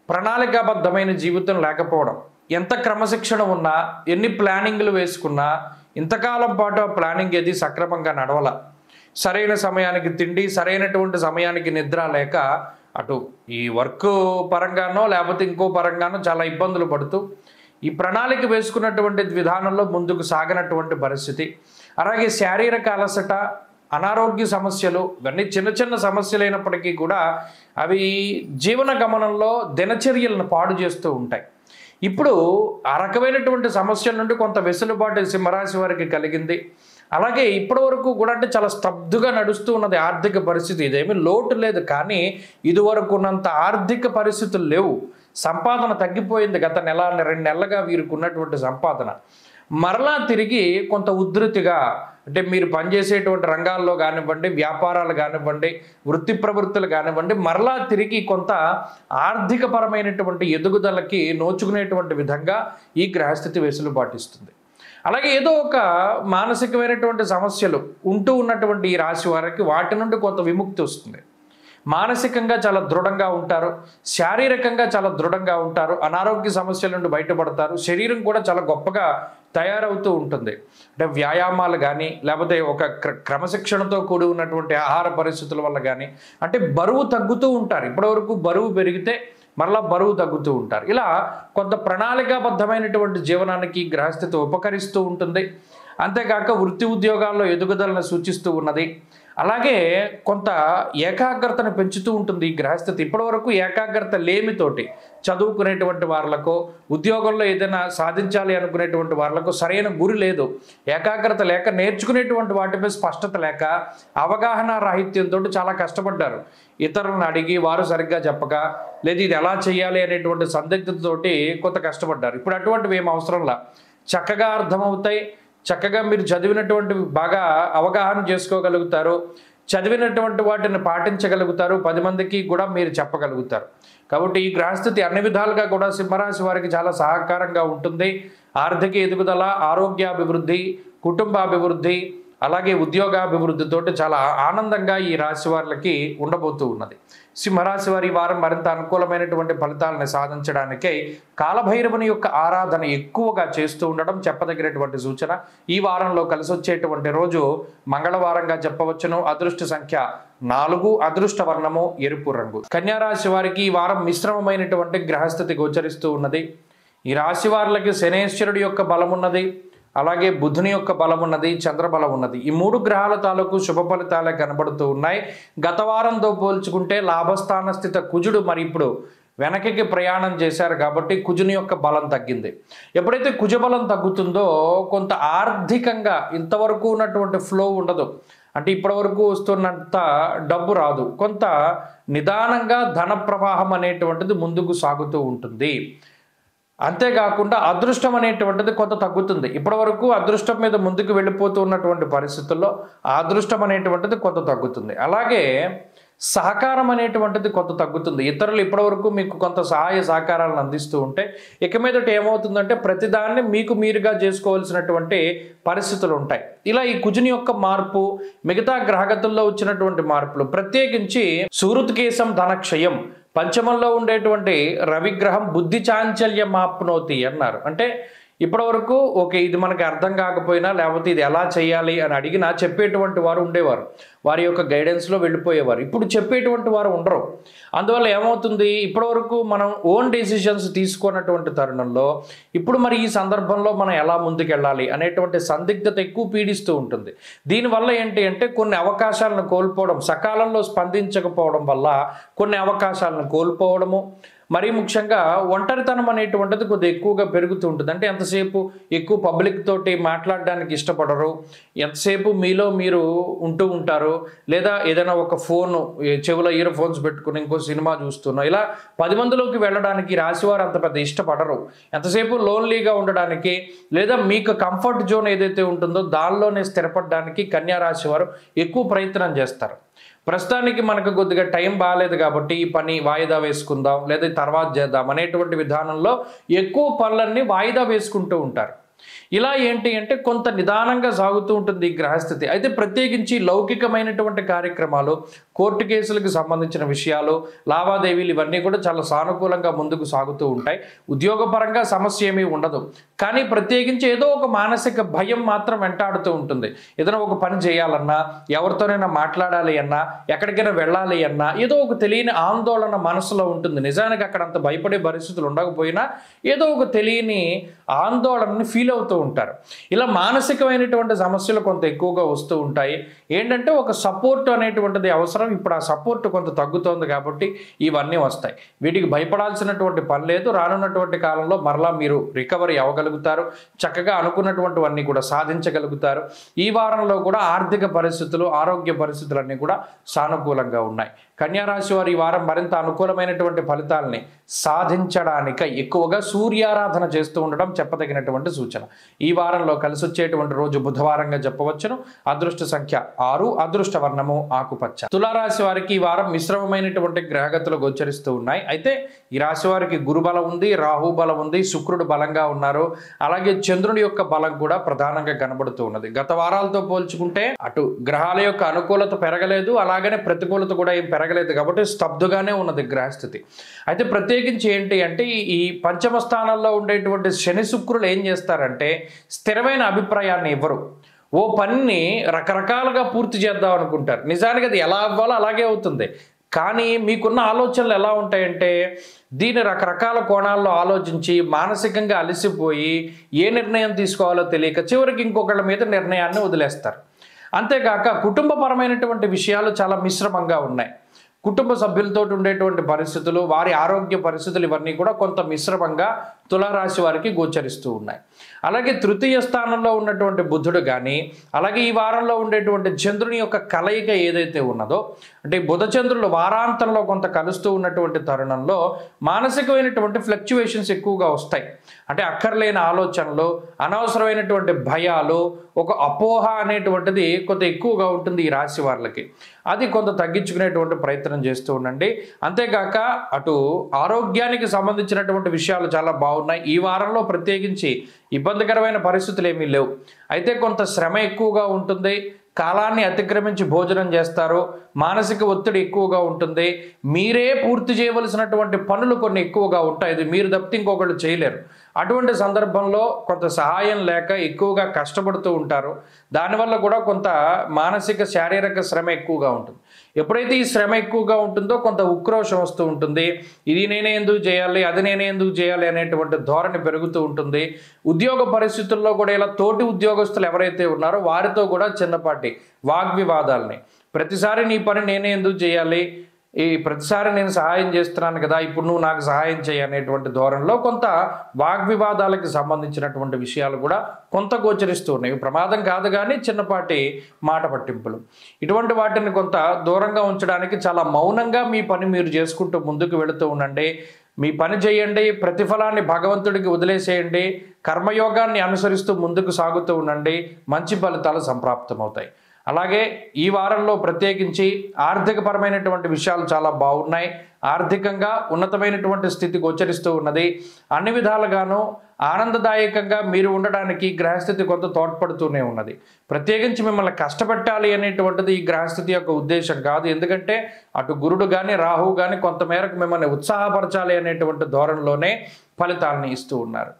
ప్రణాళికాబద్ధమైన జీవితం లేకపోవడం. ఎంత క్రమశిక్షణ ఉన్నా, ఎన్ని ప్లానింగ్లు వేసుకున్నా ఇంతకాలం పాటు ఆ ప్లానింగ్ ఏది సక్రమంగా నడవల. సరైన సమయానికి తిండి, సరైనటువంటి సమయానికి నిద్ర లేక అటు ఈ వర్క్ పరంగానో లేకపోతే ఇంకో పరంగానో చాలా ఇబ్బందులు పడుతూ ఈ ప్రణాళిక వేసుకున్నటువంటి విధానంలో ముందుకు సాగనటువంటి పరిస్థితి. అలాగే శారీరక అలసట, అనారోగ్య సమస్యలు, ఇవన్నీ చిన్న చిన్న సమస్యలు అయినప్పటికీ కూడా అవి జీవన గమనంలో దినచర్యలను పాడు చేస్తూ ఉంటాయి. ఇప్పుడు ఆ రకమైనటువంటి సమస్యల నుండి కొంత వెసులుబాటు సింహరాశి వారికి కలిగింది. అలాగే ఇప్పటి వరకు కూడా అంటే చాలా స్తబ్దుగా నడుస్తూ ఉన్నది ఆర్థిక పరిస్థితి. ఇదేమీ లోటు లేదు, కానీ ఇదివరకు ఉన్నంత ఆర్థిక పరిస్థితులు లేవు. సంపాదన తగ్గిపోయింది. గత నెల 2 నెలలుగా వీరికి ఉన్నటువంటి సంపాదన మరలా తిరిగి కొంత ఉధృతిగా, అంటే మీరు పనిచేసేటువంటి రంగాల్లో కానివ్వండి, వ్యాపారాలు కానివ్వండి, వృత్తి ప్రవృత్తులు కానివ్వండి, మరలా తిరిగి కొంత ఆర్థికపరమైనటువంటి ఎదుగుదలకి నోచుకునేటువంటి విధంగా ఈ గ్రహస్థితి వెసులుబాటు ఇస్తుంది. అలాగే ఏదో ఒక మానసికమైనటువంటి సమస్యలు ఉంటూ ఉన్నటువంటి ఈ రాశి వారికి వాటి నుండి కొంత విముక్తి వస్తుంది. మానసికంగా చాలా దృఢంగా ఉంటారు, శారీరకంగా చాలా దృఢంగా ఉంటారు, అనారోగ్య సమస్యల నుండి బయటపడతారు, శరీరం కూడా చాలా గొప్పగా తయారవుతూ ఉంటుంది. అంటే వ్యాయామాలు కానీ లేకపోతే ఒక క్రమశిక్షణతో కూడి ఉన్నటువంటి ఆహార పరిస్థితుల వల్ల కానీ, అంటే బరువు తగ్గుతూ ఉంటారు. ఇప్పటివరకు బరువు పెరిగితే మరలా బరువు తగ్గుతూ ఉంటారు. ఇలా కొంత ప్రణాళికాబద్ధమైనటువంటి జీవనానికి గ్రహస్థితి ఉపకరిస్తూ ఉంటుంది. అంతేకాక వృత్తి ఉద్యోగాల్లో ఎదుగుదలను సూచిస్తూ ఉన్నది. అలాగే కొంత ఏకాగ్రతను పెంచుతూ ఉంటుంది ఈ గ్రహస్థితి. ఇప్పటివరకు ఏకాగ్రత లేమితోటి చదువుకునేటువంటి వాళ్ళకు, ఉద్యోగంలో ఏదైనా సాధించాలి అనుకునేటువంటి వాళ్ళకు సరైన గురి లేదు, ఏకాగ్రత లేక, నేర్చుకునేటువంటి వాటిపై స్పష్టత లేక, అవగాహన రాహిత్యంతో చాలా కష్టపడ్డారు. ఇతరులను అడిగి వారు సరిగ్గా చెప్పక, లేదు ఇది ఎలా చేయాలి అనేటువంటి సందిగ్ధతతోటి కొంత కష్టపడ్డారు. ఇప్పుడు అటువంటివి ఏం అవసరంలా, చక్కగా అర్థమవుతాయి. చక్కగా మీరు చదివినటువంటి బాగా అవగాహన చేసుకోగలుగుతారు, చదివినటువంటి వాటిని పాటించగలుగుతారు, 10 మందికి కూడా మీరు చెప్పగలుగుతారు. కాబట్టి ఈ గ్రహస్థితి అన్ని విధాలుగా కూడా సింహరాశి వారికి చాలా సహకారంగా ఉంటుంది. ఆర్థిక ఎదుగుదల, ఆరోగ్యాభివృద్ధి, కుటుంబాభివృద్ధి, అలాగే ఉద్యోగాభివృద్ధితోటి చాలా ఆనందంగా ఈ రాశి వారికి ఉండబోతూ ఉన్నది. సింహరాశి వారి వారం మరింత అనుకూలమైనటువంటి ఫలితాలను సాధించడానికై కాలభైరవుని యొక్క ఆరాధన ఎక్కువగా చేస్తూ ఉండడం చెప్పదగినటువంటి సూచన. ఈ వారంలో కలిసి వచ్చేటువంటి రోజు మంగళవారంగా చెప్పవచ్చును. అదృష్ట సంఖ్య 4, అదృష్ట వర్ణము ఎరుపు రంగు. కన్యారాశి వారికి ఈ వారం మిశ్రమమైనటువంటి గ్రహస్థితి గోచరిస్తూ ఉన్నది. ఈ రాశి వారికి శనేశ్వరుడి యొక్క బలం ఉన్నది, అలాగే బుధుని యొక్క బలం ఉన్నది, చంద్రబలం ఉన్నది. ఈ 3 గ్రహాల తాలూకు శుభ ఫలితాలే కనబడుతూ ఉన్నాయి. గత వారంతో పోల్చుకుంటే లాభస్థాన స్థిత కుజుడు మరి ఇప్పుడు వెనకకి ప్రయాణం చేశారు కాబట్టి కుజుని యొక్క బలం తగ్గింది. ఎప్పుడైతే కుజబలం తగ్గుతుందో కొంత ఆర్థికంగా ఇంతవరకు ఉన్నటువంటి ఫ్లో ఉండదు. అంటే ఇప్పటివరకు వస్తున్నంత డబ్బు రాదు. కొంత నిదానంగా ధన ప్రవాహం అనేటువంటిది ముందుకు సాగుతూ ఉంటుంది. అంతేకాకుండా అదృష్టం అనేటువంటిది కొంత తగ్గుతుంది. ఇప్పటివరకు అదృష్టం మీద ముందుకు వెళ్ళిపోతూ ఉన్నటువంటి పరిస్థితుల్లో ఆ అదృష్టం అనేటువంటిది కొంత తగ్గుతుంది. అలాగే సహకారం అనేటువంటిది కొంత తగ్గుతుంది. ఇతరులు ఇప్పటివరకు మీకు కొంత సహాయ సహకారాలను అందిస్తూ ఉంటే ఇక మీదట ఏమవుతుందంటే ప్రతిదాన్ని మీకు మీరుగా చేసుకోవాల్సినటువంటి పరిస్థితులు ఉంటాయి. ఇలా ఈ కుజుని యొక్క మార్పు, మిగతా గ్రహగతుల్లో వచ్చినటువంటి మార్పులు, ప్రత్యేకించి సూరుత్కేశం ధనక్షయం, పంచమంలో ఉండేటువంటి రవిగ్రహం బుద్ధి చాంచల్యం ఆప్నోతి అన్నారు. అంటే ఇప్పటివరకు ఓకే ఇది మనకి అర్థం కాకపోయినా లేకపోతే ఇది ఎలా చేయాలి అని అడిగినా చెప్పేటువంటి వారు ఉండేవారు, వారి యొక్క గైడెన్స్లో వెళ్ళిపోయేవారు. ఇప్పుడు చెప్పేటువంటి వారు ఉండరు. అందువల్ల ఏమవుతుంది, ఇప్పటివరకు మనం ఓన్ డెసిషన్స్ తీసుకున్నటువంటి తరుణంలో ఇప్పుడు మరి ఈ సందర్భంలో మనం ఎలా ముందుకెళ్ళాలి అనేటువంటి సందిగ్ధత ఎక్కువ పీడిస్తూ ఉంటుంది. దీనివల్ల ఏంటి అంటే కొన్ని అవకాశాలను కోల్పోవడం, సకాలంలో స్పందించకపోవడం వల్ల కొన్ని అవకాశాలను కోల్పోవడము, మరీ ముఖ్యంగా ఒంటరితనం అనేటువంటిది కొద్దిగా ఎక్కువగా పెరుగుతూ ఉంటుంది. అంటే ఎంతసేపు ఎక్కువ పబ్లిక్ తోటి మాట్లాడడానికి ఇష్టపడరు, ఎంతసేపు మీలో మీరు ఉంటూ ఉంటారు, లేదా ఏదైనా ఒక ఫోను చెవిలో ఇయర్ ఫోన్స్ పెట్టుకుని ఇంకో సినిమా చూస్తున్నాం, ఇలా 10 మందిలోకి వెళ్ళడానికి రాశివారు అంత పెద్ద ఇష్టపడరు. ఎంతసేపు లోన్లీగా ఉండడానికి లేదా మీకు కంఫర్ట్ జోన్ ఏదైతే ఉంటుందో దానిలోనే స్థిరపడడానికి కన్యా రాశి వారు ఎక్కువ ప్రయత్నం చేస్తారు. ప్రస్తుతానికి మనకు కొద్దిగా టైం బాగాలేదు కాబట్టి ఈ పని వాయిదా వేసుకుందాం లేదా తర్వాత చేద్దాం అనేటువంటి విధానంలో ఎక్కువ పనులన్నీ వాయిదా వేసుకుంటూ ఉంటారు. ఇలా ఏంటి అంటే కొంత నిదానంగా సాగుతూ ఉంటుంది ఈ గ్రహస్థితి. అయితే ప్రత్యేకించి లౌకికమైనటువంటి కార్యక్రమాలు, కోర్టు కేసులకు సంబంధించిన విషయాలు, లావాదేవీలు ఇవన్నీ కూడా చాలా సానుకూలంగా ముందుకు సాగుతూ ఉంటాయి. ఉద్యోగపరంగా సమస్య ఏమీ ఉండదు. కానీ ప్రత్యేకించి ఏదో ఒక మానసిక భయం మాత్రం వెంటాడుతూ ఉంటుంది. ఏదైనా ఒక పని చేయాలన్నా, ఎవరితోనైనా మాట్లాడాలి అన్నా, ఎక్కడికైనా వెళ్ళాలి అన్నా ఏదో ఒక తెలియని ఆందోళన మనసులో ఉంటుంది. నిజానికి అక్కడ అంత భయపడే పరిస్థితులు ఉండకపోయినా ఏదో ఒక తెలియని ఆందోళనని ఫీల్ అవుతూ ఉంటారు. ఇలా మానసికమైనటువంటి సమస్యలు కొంత ఎక్కువగా వస్తూ ఉంటాయి. ఏంటంటే ఒక సపోర్ట్ అనేటువంటిది అవసరం. ఇప్పుడు ఆ సపోర్ట్ కొంత తగ్గుతోంది కాబట్టి ఇవన్నీ వస్తాయి. వీటికి భయపడాల్సినటువంటి పని లేదు. రానున్నటువంటి కాలంలో మరలా మీరు రికవరీ అవ్వగలుగుతారు. చక్కగా అనుకున్నటువంటివన్నీ కూడా సాధించగలుగుతారు. ఈ వారంలో కూడా ఆర్థిక పరిస్థితులు, ఆరోగ్య పరిస్థితులన్నీ కూడా సానుకూలంగా ఉన్నాయి. కన్యారాశి వారు ఈ వారం మరింత అనుకూలమైనటువంటి ఫలితాలని సాధించడానికై ఎక్కువగా సూర్యారాధన చేస్తూ ఉండడం చెప్పదగినటువంటి సూచన. ఈ వారంలో కలిసి వచ్చేటువంటి రోజు బుధవారంగా చెప్పవచ్చును. అదృష్ట సంఖ్య 6, అదృష్ట వర్ణము ఆకుపచ్చ. తులారాశి వారికి ఈ వారం మిశ్రమమైనటువంటి గ్రహగతులు గోచరిస్తూ ఉన్నాయి. అయితే ఈ రాశి వారికి గురు బలం ఉంది, రాహు బలం ఉంది, శుక్రుడు బలంగా ఉన్నారు. అలాగే చంద్రుడి యొక్క బలం కూడా ప్రధానంగా కనబడుతూ ఉన్నది. గత వారాలతో పోల్చుకుంటే అటు గ్రహాల యొక్క అనుకూలత పెరగలేదు, అలాగనే ప్రతికూలత కూడా ఏం పెరగలేదు కాబట్టి స్తబ్దుగానే ఉన్నది గ్రహస్థితి. అయితే ప్రత్యేకించి ఏంటి అంటే ఈ పంచమ స్థానంలో ఉండేటువంటి శని శుక్రులు ఏం చేస్తారంటే స్థిరమైన అభిప్రాయాన్ని ఇవ్వరు. ఓ పనిని రకరకాలుగా పూర్తి చేద్దాం అనుకుంటారు. నిజానికి అది ఎలా అవ్వాలో అలాగే అవుతుంది. కానీ మీకున్న ఆలోచనలు ఎలా ఉంటాయంటే దీన్ని రకరకాల కోణాల్లో ఆలోచించి మానసికంగా అలసిపోయి ఏ నిర్ణయం తీసుకోవాలో తెలియక చివరికి ఇంకొకళ్ళ మీద నిర్ణయాన్ని వదిలేస్తారు. అంతేకాక కుటుంబపరమైనటువంటి విషయాలు చాలా మిశ్రమంగా ఉన్నాయి. కుటుంబ సభ్యులతో ఉండేటువంటి పరిస్థితులు, వారి ఆరోగ్య పరిస్థితులు ఇవన్నీ కూడా కొంత మిశ్రమంగా తులారాశి వారికి గోచరిస్తూ ఉన్నాయి. అలాగే తృతీయ స్థానంలో ఉన్నటువంటి బుధుడు కానీ, అలాగే ఈ వారంలో ఉండేటువంటి చంద్రుని యొక్క కలయిక ఏదైతే ఉన్నదో, అంటే బుధ చంద్రులు వారాంతంలో కొంత కలుస్తూ ఉన్నటువంటి తరుణంలో మానసికమైనటువంటి ఫ్లక్చువేషన్స్ ఎక్కువగా వస్తాయి. అంటే అక్కర్లేని ఆలోచనలు, అనవసరమైనటువంటి భయాలు, ఒక అపోహ అనేటువంటిది కొంత ఎక్కువగా ఉంటుంది ఈ రాశి వాళ్ళకి. అది కొంత తగ్గించుకునేటువంటి ప్రయత్నం చేస్తూ ఉండండి. అంతేకాక అటు ఆరోగ్యానికి సంబంధించినటువంటి విషయాలు చాలా బాగున్నాయి. ఈ వారంలో ప్రత్యేకించి ఇబ్బందికరమైన పరిస్థితులు ఏమీ లేవు. అయితే కొంత శ్రమ ఎక్కువగా ఉంటుంది. కాలాన్ని అతిక్రమించి భోజనం చేస్తారు. మానసిక ఒత్తిడి ఎక్కువగా ఉంటుంది. మీరే పూర్తి చేయవలసినటువంటి పనులు కొన్ని ఎక్కువగా ఉంటాయి. ఇది మీరు తప్పితే ఇంకొకళ్ళు చేయలేరు. అటువంటి సందర్భంలో కొంత సహాయం లేక ఎక్కువగా కష్టపడుతూ ఉంటారు. దానివల్ల కూడా కొంత మానసిక శారీరక శ్రమ ఎక్కువగా ఉంటుంది. ఎప్పుడైతే ఈ శ్రమ ఎక్కువగా ఉంటుందో కొంత ఉక్రోషం వస్తూ ఉంటుంది. ఇది నేనే ఎందుకు చేయాలి, అది నేనే ఎందుకు చేయాలి అనేటువంటి ధోరణి పెరుగుతూ ఉంటుంది. ఉద్యోగ పరిస్థితుల్లో కూడా ఇలా తోటి ఉద్యోగస్తులు ఎవరైతే ఉన్నారో వారితో కూడా చిన్నపాటి వాగ్వివాదాలని, ప్రతిసారి నీ పని నేనే ఎందుకు చేయాలి, ఈ ప్రతిసారి నేను సహాయం చేస్తున్నాను కదా, ఇప్పుడు నువ్వు నాకు సహాయం చేయి అనేటువంటి ధోరణిలో కొంత వాగ్వివాదాలకు సంబంధించినటువంటి విషయాలు కూడా కొంత గోచరిస్తూ ఉన్నాయి. ప్రమాదం కాదు కానీ చిన్నపాటి మాట పట్టింపులు, ఇటువంటి వాటిని కొంత దూరంగా ఉంచడానికి చాలా మౌనంగా మీ పని మీరు చేసుకుంటూ ముందుకు వెళుతూ ఉండండి. మీ పని చేయండి, ప్రతిఫలాన్ని భగవంతుడికి వదిలేసేయండి, కర్మయోగాన్ని అనుసరిస్తూ ముందుకు సాగుతూ ఉండండి. మంచి ఫలితాలు సంప్రాప్తమవుతాయి. అలాగే ఈ వారంలో ప్రత్యేకించి ఆర్థికపరమైనటువంటి విషయాలు చాలా బాగున్నాయి. ఆర్థికంగా ఉన్నతమైనటువంటి స్థితి గోచరిస్తూ ఉన్నది. అన్ని విధాలుగాను ఆనందదాయకంగా మీరు ఉండడానికి గ్రహస్థితి కొంత తోడ్పడుతూనే ఉన్నది. ప్రత్యేకించి మిమ్మల్ని కష్టపెట్టాలి అనేటువంటిది ఈ గ్రహస్థితి యొక్క ఉద్దేశం కాదు. ఎందుకంటే అటు గురుడు కానీ రాహువు కానీ కొంతమేరకు మిమ్మల్ని ఉత్సాహపరచాలి అనేటువంటి ధోరణిలోనే ఫలితాలను ఇస్తూ ఉన్నారు.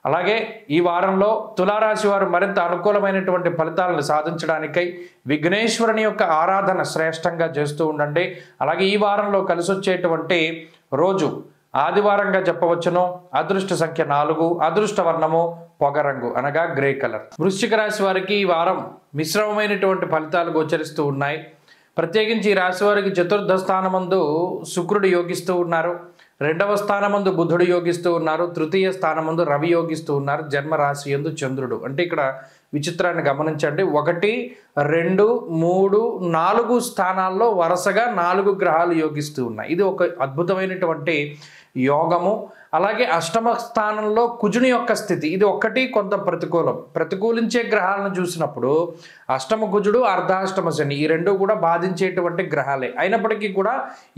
అలాగే ఈ వారంలో తులారాశి వారు మరింత అనుకూలమైనటువంటి ఫలితాలను సాధించడానికై విఘ్నేశ్వరుని యొక్క ఆరాధన శ్రేష్టంగా చేస్తూ ఉండండి. అలాగే ఈ వారంలో కలిసి వచ్చేటువంటి రోజు ఆదివారంగా చెప్పవచ్చును. అదృష్ట సంఖ్య 4, అదృష్ట వర్ణము పొగరంగు అనగా గ్రే కలర్. వృశ్చిక రాశి వారికి ఈ వారం మిశ్రమమైనటువంటి ఫలితాలు గోచరిస్తూ ఉన్నాయి. ప్రత్యేకించి ఈ రాశి వారికి చతుర్థ స్థానమందు శుక్రుడు యోగిస్తూ ఉన్నారు. రెండవ స్థానమందు బుధుడు యోగిస్తూ ఉన్నారు. తృతీయ స్థానమందు రవి యోగిస్తూ ఉన్నారు. జన్మరాశి యందు చంద్రుడు. అంటే ఇక్కడ విచిత్రాన్ని గమనించండి. 1, 2, 3, 4 స్థానాల్లో వరుసగా 4 గ్రహాలు యోగిస్తూ ఉన్నాయి. ఇది ఒక అద్భుతమైనటువంటి యోగము. అలాగే అష్టమ స్థానంలో కుజుని యొక్క స్థితి ఇది ఒక్కటి కొంత ప్రతికూలం. ప్రతికూలించే గ్రహాలను చూసినప్పుడు అష్టమ కుజుడు, అర్ధాష్టమ శని ఈ రెండు కూడా బాధించేటువంటి గ్రహాలే. అయినప్పటికీ కూడా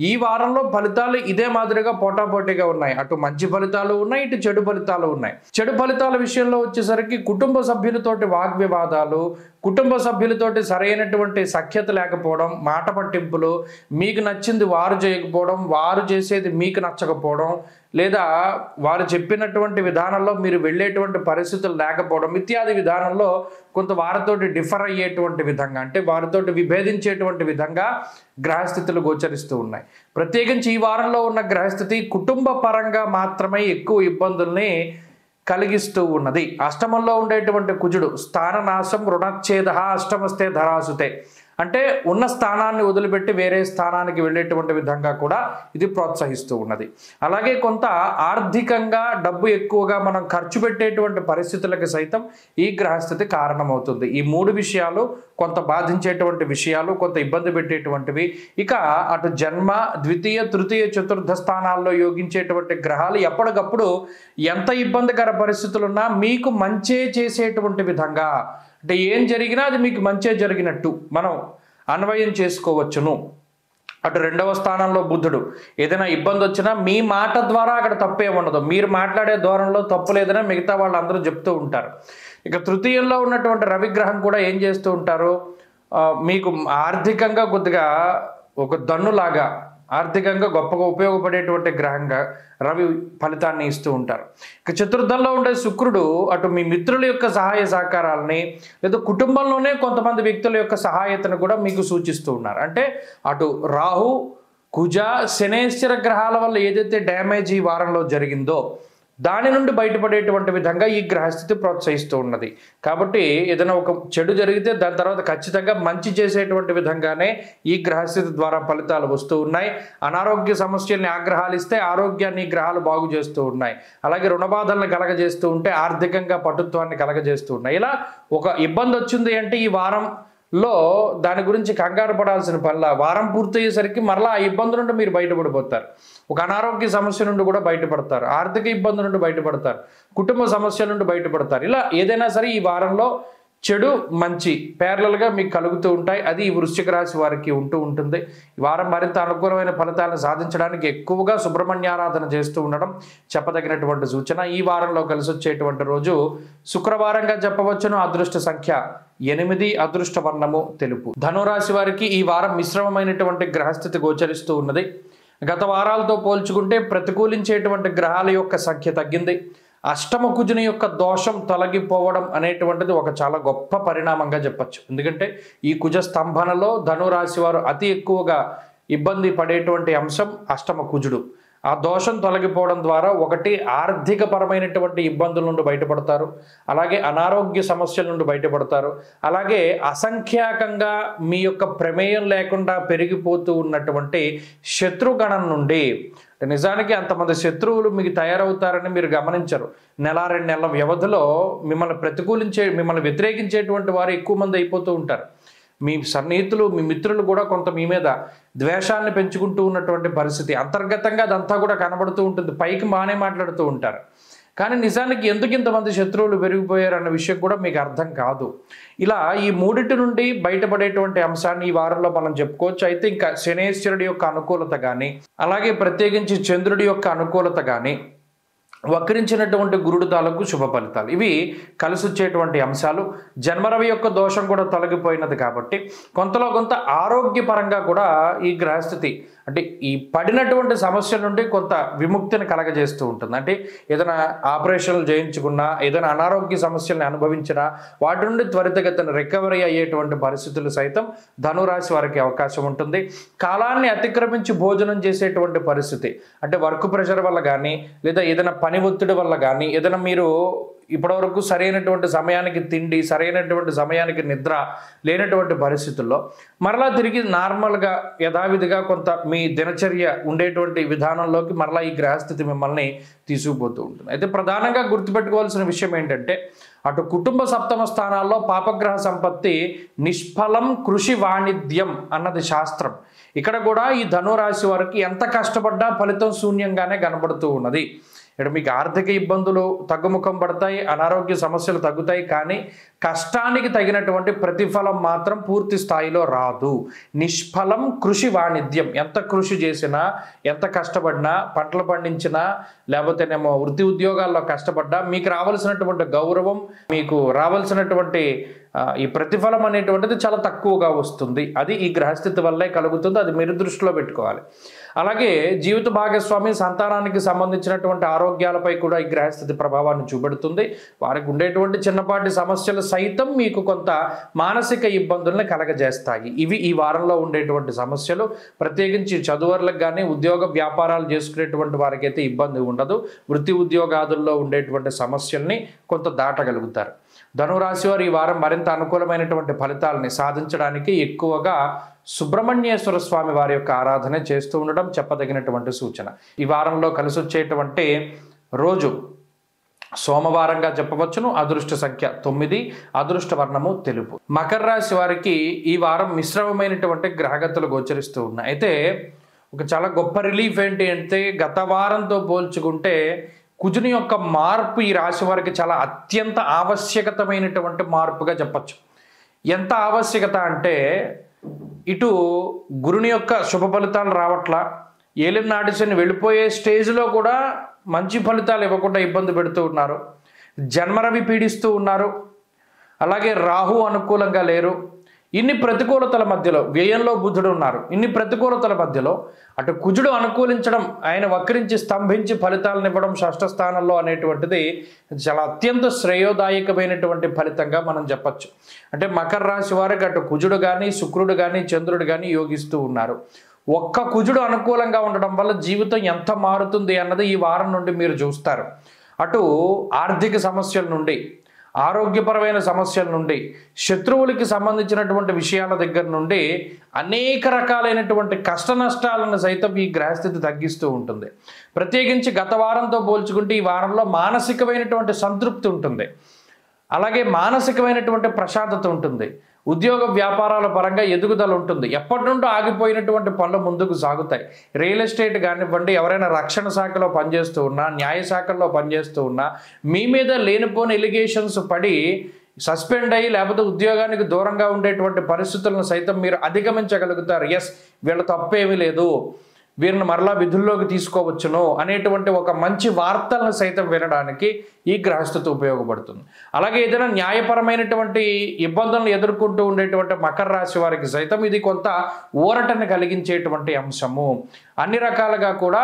ఈ వారంలో ఫలితాలు ఇదే మాదిరిగా పోటాపోటీగా ఉన్నాయి. అటు మంచి ఫలితాలు ఉన్నాయి, ఇటు చెడు ఫలితాలు ఉన్నాయి. చెడు ఫలితాల విషయంలో వచ్చేసరికి కుటుంబ సభ్యులతోటి వాగ్వివాదాలు, కుటుంబ సభ్యులతోటి సరైనటువంటి సఖ్యత లేకపోవడం, మాట పట్టింపులు, మీకు నచ్చింది వారు చేయకపోవడం, వారు చేసేది మీకు నచ్చకపోవడం, లేదా వారు చెప్పినటువంటి విధానంలో మీరు వెళ్ళేటువంటి పరిస్థితులు లేకపోవడం ఇత్యాది విధానంలో కొంత వారితోటి డిఫర్ అయ్యేటువంటి విధంగా, అంటే వారితోటి విభేదించేటువంటి విధంగా గ్రహస్థితులు గోచరిస్తూ ఉన్నాయి. ప్రత్యేకించి ఈ వారంలో ఉన్న గ్రహస్థితి కుటుంబ పరంగా మాత్రమే ఎక్కువ ఇబ్బందుల్ని కలిగిస్తూ ఉన్నది. అష్టమంలో ఉండేటువంటి కుజుడు స్థాననాశం రుణచ్ఛేద అష్టమస్తే ధరాసుతే, అంటే ఉన్న స్థానాన్ని వదిలిపెట్టి వేరే స్థానానికి వెళ్ళేటువంటి విధంగా కూడా ఇది ప్రోత్సహిస్తూ ఉన్నది. అలాగే కొంత ఆర్థికంగా డబ్బు ఎక్కువగా మనం ఖర్చు పెట్టేటువంటి పరిస్థితులకు సైతం ఈ గ్రహస్థితి కారణమవుతుంది. ఈ మూడు విషయాలు కొంత బాధించేటువంటి విషయాలు, కొంత ఇబ్బంది పెట్టేటువంటివి. ఇక అటు జన్మ, ద్వితీయ, తృతీయ, చతుర్థ స్థానాల్లో యోగించేటువంటి గ్రహాలు ఎప్పటికప్పుడు ఎంత ఇబ్బందికర పరిస్థితులున్నా మీకు మంచే చేసేటువంటి విధంగా, అంటే ఏం జరిగినా అది మీకు మంచే జరిగినట్టు మనం అన్వయం చేసుకోవచ్చును. అటు రెండవ స్థానంలో బుధుడు ఏదైనా ఇబ్బంది వచ్చినా మీ మాట ద్వారా అక్కడ తప్పే ఉండదు, మీరు మాట్లాడే ధోరణిలో తప్పు లేదని మిగతా వాళ్ళందరూ చెప్తూ ఉంటారు. ఇక తృతీయంలో ఉన్నటువంటి రవిగ్రహం కూడా ఏం చేస్తూ ఉంటారు, మీకు ఆర్థికంగా కొద్దిగా ఒక దన్నులాగా ఆర్థికంగా గొప్పగా ఉపయోగపడేటువంటి గ్రహంగా రవి ఫలితాన్ని ఇస్తూ ఉంటారు. ఇక చతుర్థంలో ఉండే శుక్రుడు అటు మీ మిత్రుల యొక్క సహాయ సహకారాలని, లేదా కుటుంబంలోనే కొంతమంది వ్యక్తుల యొక్క సహాయతను కూడా మీకు సూచిస్తూ ఉన్నారు. అంటే అటు రాహు, కుజ, శనేశ్వర గ్రహాల వల్ల ఏదైతే డ్యామేజ్ ఈ వారంలో జరిగిందో దాని నుండి బయటపడేటువంటి విధంగా ఈ గ్రహస్థితి ప్రోత్సహిస్తూ ఉన్నది. కాబట్టి ఏదైనా ఒక చెడు జరిగితే దాని తర్వాత ఖచ్చితంగా మంచి చేసేటువంటి విధంగానే ఈ గ్రహస్థితి ద్వారా ఫలితాలు వస్తూ ఉన్నాయి. అనారోగ్య సమస్యల్ని ఆగ్రహాలు ఇస్తే ఆరోగ్యాన్ని గ్రహాలు బాగు చేస్తూ ఉన్నాయి. అలాగే రుణబాధలను కలగజేస్తూ ఉంటే ఆర్థికంగా పటుత్వాన్ని కలగజేస్తూ ఉన్నాయి. ఇలా ఒక ఇబ్బంది వచ్చింది అంటే ఈ వారంలో దాని గురించి కంగారు పడాల్సిన పనిలా, వారం పూర్తయ్యేసరికి మరలా ఆ ఇబ్బంది నుండి మీరు బయటపడిపోతారు. ఒక అనారోగ్య సమస్య నుండి కూడా బయటపడతారు, ఆర్థిక ఇబ్బంది నుండి బయటపడతారు, కుటుంబ సమస్యల నుండి బయటపడతారు. ఇలా ఏదైనా సరే ఈ వారంలో చెడు మంచి ప్యారలల్గా మీకు కలుగుతూ ఉంటాయి. అది ఈ వృశ్చిక రాశి వారికి ఉంటుంది. ఈ వారం మరింత అనుకూలమైన ఫలితాలను సాధించడానికి ఎక్కువగా సుబ్రహ్మణ్యారాధన చేస్తూ ఉండడం చెప్పదగినటువంటి సూచన. ఈ వారంలో కలిసి వచ్చేటువంటి రోజు శుక్రవారంగా చెప్పవచ్చును. అదృష్ట సంఖ్య 8, అదృష్ట వర్ణము తెలుపు. ధనురాశి వారికి ఈ వారం మిశ్రమమైనటువంటి గ్రహస్థితి గోచరిస్తూ ఉన్నది. గత వారాలతో పోల్చుకుంటే ప్రతికూలించేటువంటి గ్రహాల యొక్క సంఖ్య తగ్గింది. అష్టమ కుజుని యొక్క దోషం తొలగిపోవడం అనేటువంటిది ఒక చాలా గొప్ప పరిణామంగా చెప్పచ్చు. ఎందుకంటే ఈ కుజ స్తంభనలో ధనురాశి వారు అతి ఎక్కువగా ఇబ్బంది పడేటువంటి అంశం అష్టమ కుజుడు. ఆ దోషం తొలగిపోవడం ద్వారా ఒకటి ఆర్థిక పరమైనటువంటి ఇబ్బందుల నుండి బయటపడతారు, అలాగే అనారోగ్య సమస్యల నుండి బయటపడతారు, అలాగే అసంఖ్యాకంగా మీ యొక్క ప్రమేయం లేకుండా పెరిగిపోతూ ఉన్నటువంటి శత్రుగణం నుండి, నిజానికి అంతమంది శత్రువులు మీకు తయారవుతారని మీరు గమనించరు. నెల 2 నెలల వ్యవధిలో మిమ్మల్ని వ్యతిరేకించేటువంటి వారు ఎక్కువ మంది అయిపోతూ ఉంటారు. మీ సన్నిహితులు, మీ మిత్రులు కూడా కొంత మీ మీద ద్వేషాన్ని పెంచుకుంటూ ఉన్నటువంటి పరిస్థితి అంతర్గతంగా అదంతా కూడా కనబడుతూ ఉంటుంది. పైకి బాగానే మాట్లాడుతూ ఉంటారు, కానీ నిజానికి ఎందుకు ఇంతమంది శత్రువులు పెరిగిపోయారు అన్న విషయం కూడా మీకు అర్థం కాదు. ఇలా ఈ మూడింటి నుండి బయటపడేటువంటి అంశాన్ని ఈ వారంలో మనం చెప్పుకోవచ్చు. అయితే ఇంకా శనేశ్వరుడి యొక్క అనుకూలత కానీ, అలాగే ప్రత్యేకించి చంద్రుడి యొక్క అనుకూలత కానీ, వక్రించినటువంటి గురుడు తాలూకు శుభ ఫలితాలు ఇవి కలిసి వచ్చేటువంటి అంశాలు. జన్మరవి యొక్క దోషం కూడా తొలగిపోయినది కాబట్టి కొంతలో కొంత ఆరోగ్యపరంగా కూడా ఈ గ్రహస్థితి అంటే ఈ పడినటువంటి సమస్యల నుండి కొంత విముక్తిని కలగజేస్తూ ఉంటుంది. అంటే ఏదైనా ఆపరేషన్లు చేయించుకున్నా, ఏదైనా అనారోగ్య సమస్యలను అనుభవించినా వాటి నుండి త్వరితగతిన రికవరీ అయ్యేటువంటి పరిస్థితులు సైతం ధనురాశి వారికి అవకాశం ఉంటుంది. కాలాన్ని అతిక్రమించి భోజనం చేసేటువంటి పరిస్థితి, అంటే వర్క్ ప్రెషర్ వల్ల కానీ, లేదా ఏదైనా పని ఒత్తిడి వల్ల కానీ, ఏదైనా మీరు ఇప్పటివరకు సరైనటువంటి సమయానికి తిండి, సరైనటువంటి సమయానికి నిద్ర లేనటువంటి పరిస్థితుల్లో మరలా తిరిగి నార్మల్గా యథావిధిగా కొంత మీ దినచర్య ఉండేటువంటి విధానంలోకి మరలా ఈ గ్రహస్థితి మిమ్మల్ని తీసుకుపోతూ ఉంటుంది. అయితే ప్రధానంగా గుర్తుపెట్టుకోవాల్సిన విషయం ఏంటంటే అటు కుటుంబ సప్తమ స్థానాల్లో పాపగ్రహ సంపత్తి నిష్ఫలం కృషి వాణిజ్యం అన్నది శాస్త్రం. ఇక్కడ కూడా ఈ ధనురాశి వారికి ఎంత కష్టపడ్డా ఫలితం శూన్యంగానే కనబడుతూ ఉన్నది. ఇక్కడ మీకు ఆర్థిక ఇబ్బందులు తగ్గుముఖం పడతాయి, అనారోగ్య సమస్యలు తగ్గుతాయి, కానీ కష్టానికి తగినటువంటి ప్రతిఫలం మాత్రం పూర్తి స్థాయిలో రాదు. నిష్ఫలం కృషి వాణిజ్యం. ఎంత కృషి చేసినా, ఎంత కష్టపడినా, పంటలు పండించినా, లేకపోతేనేమో వృత్తి ఉద్యోగాల్లో కష్టపడ్డా మీకు రావాల్సినటువంటి గౌరవం, మీకు రావాల్సినటువంటి ఈ ప్రతిఫలం అనేటువంటిది చాలా తక్కువగా వస్తుంది. అది ఈ గ్రహస్థితి వల్లే కలుగుతుంది. అది మీరు దృష్టిలో పెట్టుకోవాలి. అలాగే జీవిత భాగస్వామి, సంతానానికి సంబంధించినటువంటి ఆరోగ్యాలపై కూడా ఈ గ్రహస్థితి ప్రభావాన్ని చూపెడుతుంది. వారికి ఉండేటువంటి చిన్నపాటి సమస్యలు సైతం మీకు కొంత మానసిక ఇబ్బందులను కలగజేస్తాయి. ఇవి ఈ వారంలో ఉండేటువంటి సమస్యలు. ప్రత్యేకించి చదువర్లకు కానీ, ఉద్యోగ వ్యాపారాలు చేసుకునేటువంటి వారికి అయితే ఇబ్బంది ఉండదు. వృత్తి ఉద్యోగాదుల్లో ఉండేటువంటి సమస్యల్ని కొంత దాటగలుగుతారు. ధనురాశి వారు ఈ వారం మరింత అనుకూలమైనటువంటి ఫలితాలని సాధించడానికి ఎక్కువగా సుబ్రహ్మణ్యేశ్వర స్వామి వారి యొక్క ఆరాధన చేస్తూ ఉండడం చెప్పదగినటువంటి సూచన. ఈ వారంలో కలిసి వచ్చేటువంటి రోజు సోమవారంగా చెప్పవచ్చును. అదృష్ట సంఖ్య 9, అదృష్ట వర్ణము తెలుపు. మకర రాశి వారికి ఈ వారం మిశ్రమమైనటువంటి గ్రహగతులు గోచరిస్తూ ఉన్నాయి. అయితే ఒక చాలా గొప్ప రిలీఫ్ ఏంటి అంటే, గత వారంతో పోల్చుకుంటే కుజుని యొక్క మార్పు ఈ రాశి వారికి చాలా అత్యంత ఆవశ్యకతమైనటువంటి మార్పుగా చెప్పచ్చు. ఎంత ఆవశ్యకత అంటే, ఇటు గురుని యొక్క శుభ ఫలితాలు రావట్లా, ఏలినాటి శని వెళ్ళిపోయే స్టేజ్లో కూడా మంచి ఫలితాలు ఇవ్వకుండా ఇబ్బంది పెడుతూ ఉన్నారు. జన్మరవి పీడిస్తూ ఉన్నారు. అలాగే రాహు అనుకూలంగా లేరు. ఇన్ని ప్రతికూలతల మధ్యలో, వ్యయంలో బుధుడు ఉన్నారు. ఇన్ని ప్రతికూలతల మధ్యలో అటు కుజుడు అనుకూలించడం, ఆయన వక్రించి స్తంభించి ఫలితాలను ఇవ్వడం షష్ఠ స్థానంలో అనేటువంటిది చాలా అత్యంత శ్రేయోదాయకమైనటువంటి ఫలితంగా మనం చెప్పచ్చు. అంటే మకర రాశి వారికి అటు కుజుడు కానీ, శుక్రుడు కానీ, చంద్రుడు కానీ యోగిస్తూ ఉన్నారు. ఒక్క కుజుడు అనుకూలంగా ఉండడం వల్ల జీవితం ఎంత మారుతుంది అన్నది ఈ వారం నుండి మీరు చూస్తారు. అటు ఆర్థిక సమస్యల నుండి, ఆరోగ్యపరమైన సమస్యల నుండి, శత్రువులకి సంబంధించినటువంటి విషయాల దగ్గర నుండి అనేక రకాలైనటువంటి కష్ట నష్టాలను సైతం ఈ గ్రహస్థితి తగ్గిస్తూ ఉంటుంది. ప్రత్యేకించి గత వారంతో పోల్చుకుంటే ఈ వారంలో మానసికమైనటువంటి సంతృప్తి ఉంటుంది. అలాగే మానసికమైనటువంటి ప్రశాంతత ఉంటుంది. ఉద్యోగ వ్యాపారాల పరంగా ఎదుగుదల ఉంటుంది. ఎప్పటి నుండో ఆగిపోయినటువంటి పనులు ముందుకు సాగుతాయి. రియల్ ఎస్టేట్ కానివ్వండి, ఎవరైనా రక్షణ శాఖలో పనిచేస్తూ ఉన్నా, న్యాయ శాఖల్లో పనిచేస్తూ ఉన్నా, మీ మీద లేనిపోని ఎలిగేషన్స్ పడి సస్పెండ్ అయ్యి లేకపోతే ఉద్యోగానికి దూరంగా ఉండేటువంటి పరిస్థితులను సైతం మీరు అధిగమించగలుగుతారు. ఎస్, వీళ్ళ తప్పేమీ లేదు, వీరిని మరలా విధుల్లోకి తీసుకోవచ్చును అనేటువంటి ఒక మంచి వార్తలను సైతం వినడానికి ఈ గ్రహస్థితి ఉపయోగపడుతుంది. అలాగే ఏదైనా న్యాయపరమైనటువంటి ఇబ్బందులను ఎదుర్కొంటూ ఉండేటువంటి మకర రాశి వారికి సైతం ఇది కొంత ఊరటను కలిగించేటువంటి అంశము. అన్ని రకాలుగా కూడా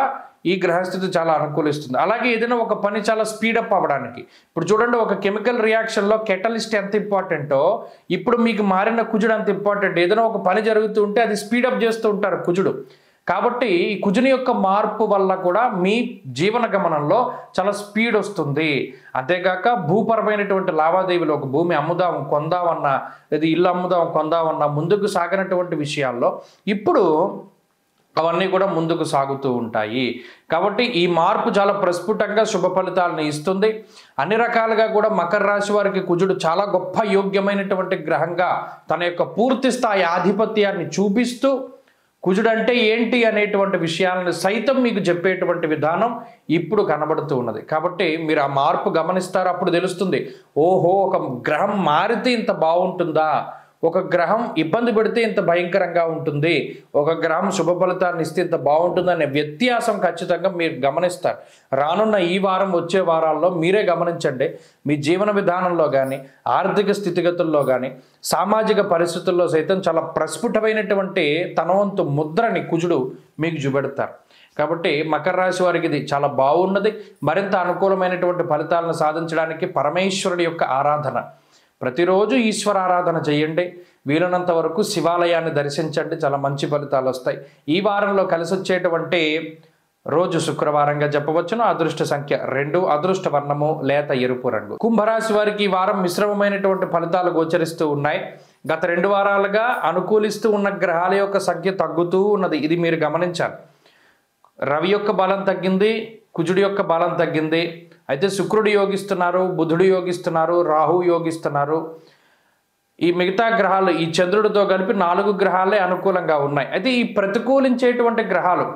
ఈ గ్రహస్థితి చాలా అనుకూలిస్తుంది. అలాగే ఏదైనా ఒక పని చాలా స్పీడప్ అవ్వడానికి, ఇప్పుడు చూడండి, ఒక కెమికల్ రియాక్షన్లో కెటలిస్ట్ ఎంత ఇంపార్టెంటో ఇప్పుడు మీకు మారిన కుజుడు అంత ఇంపార్టెంట్. ఏదైనా ఒక పని జరుగుతూ ఉంటే అది స్పీడప్ చేస్తూ ఉంటారు కుజుడు. కాబట్టి ఈ కుజుని యొక్క మార్పు వల్ల కూడా మీ జీవన గమనంలో చాలా స్పీడ్ వస్తుంది. అంతేగాక భూపరమైనటువంటి లావాదేవీలు, ఒక భూమి అమ్ముదాం కొందామన్నా, లేదా ఇల్లు అమ్ముదాం కొందామన్నా ముందుకు సాగినటువంటి విషయాల్లో ఇప్పుడు అవన్నీ కూడా ముందుకు సాగుతూ ఉంటాయి. కాబట్టి ఈ మార్పు చాలా ప్రస్ఫుటంగా శుభ ఫలితాలను ఇస్తుంది. అన్ని రకాలుగా కూడా మకర రాశి వారికి కుజుడు చాలా గొప్ప యోగ్యమైనటువంటి గ్రహంగా తన యొక్క పూర్తి స్థాయి ఆధిపత్యాన్ని చూపిస్తూ కుజుడు అంటే ఏంటి అనేటువంటి విషయాలను సైతం మీకు చెప్పేటువంటి విధానం ఇప్పుడు కనబడుతూ ఉన్నది. కాబట్టి మీరు ఆ మార్పు గమనిస్తారు. అప్పుడు తెలుస్తుంది, ఓహో, ఒక గ్రహం మారితే ఇంత బాగుంటుందా, ఒక గ్రహం ఇబ్బంది పెడితే ఇంత భయంకరంగా ఉంటుంది, ఒక గ్రహం శుభ ఫలితాన్ని ఇస్తే ఇంత బాగుంటుందనే వ్యత్యాసం ఖచ్చితంగా మీరు గమనిస్తారు. రానున్న ఈ వారం, వచ్చే వారాల్లో మీరే గమనించండి. మీ జీవన విధానంలో కానీ, ఆర్థిక స్థితిగతుల్లో కానీ, సామాజిక పరిస్థితుల్లో సైతం చాలా ప్రస్ఫుటమైనటువంటి తనవంతు ముద్రని కుజుడు మీకు చూపెడతారు. కాబట్టి మకర రాశి వారికి ఇది చాలా బాగున్నది. మరింత అనుకూలమైనటువంటి ఫలితాలను సాధించడానికి పరమేశ్వరుడి యొక్క ఆరాధన, ప్రతిరోజు ఈశ్వర ఆరాధన చేయండి. వీలైనంత వరకు శివాలయాన్ని దర్శించండి, చాలా మంచి ఫలితాలు వస్తాయి. ఈ వారంలో కలిసి వచ్చేటువంటి రోజు శుక్రవారంగా చెప్పవచ్చును. అదృష్ట సంఖ్య 2, అదృష్ట వర్ణము లేత ఎరుపు రంగు. కుంభరాశి వారికి ఈ వారం మిశ్రమమైనటువంటి ఫలితాలు గోచరిస్తూ ఉన్నాయి. గత 2 వారాలుగా అనుకూలిస్తూ ఉన్న గ్రహాల యొక్క సంఖ్య తగ్గుతూ ఉన్నది. ఇది మీరు గమనించాలి. రవి యొక్క బలం తగ్గింది, కుజుడి యొక్క బలం తగ్గింది. అయితే శుక్రుడు యోగిస్తున్నారు, బుధుడు యోగిస్తున్నారు, రాహు యోగిస్తున్నారు. ఈ మిగతా గ్రహాలు ఈ చంద్రుడితో కలిపి 4 గ్రహాలే అనుకూలంగా ఉన్నాయి. అయితే ఈ ప్రతికూలించేటువంటి గ్రహాలు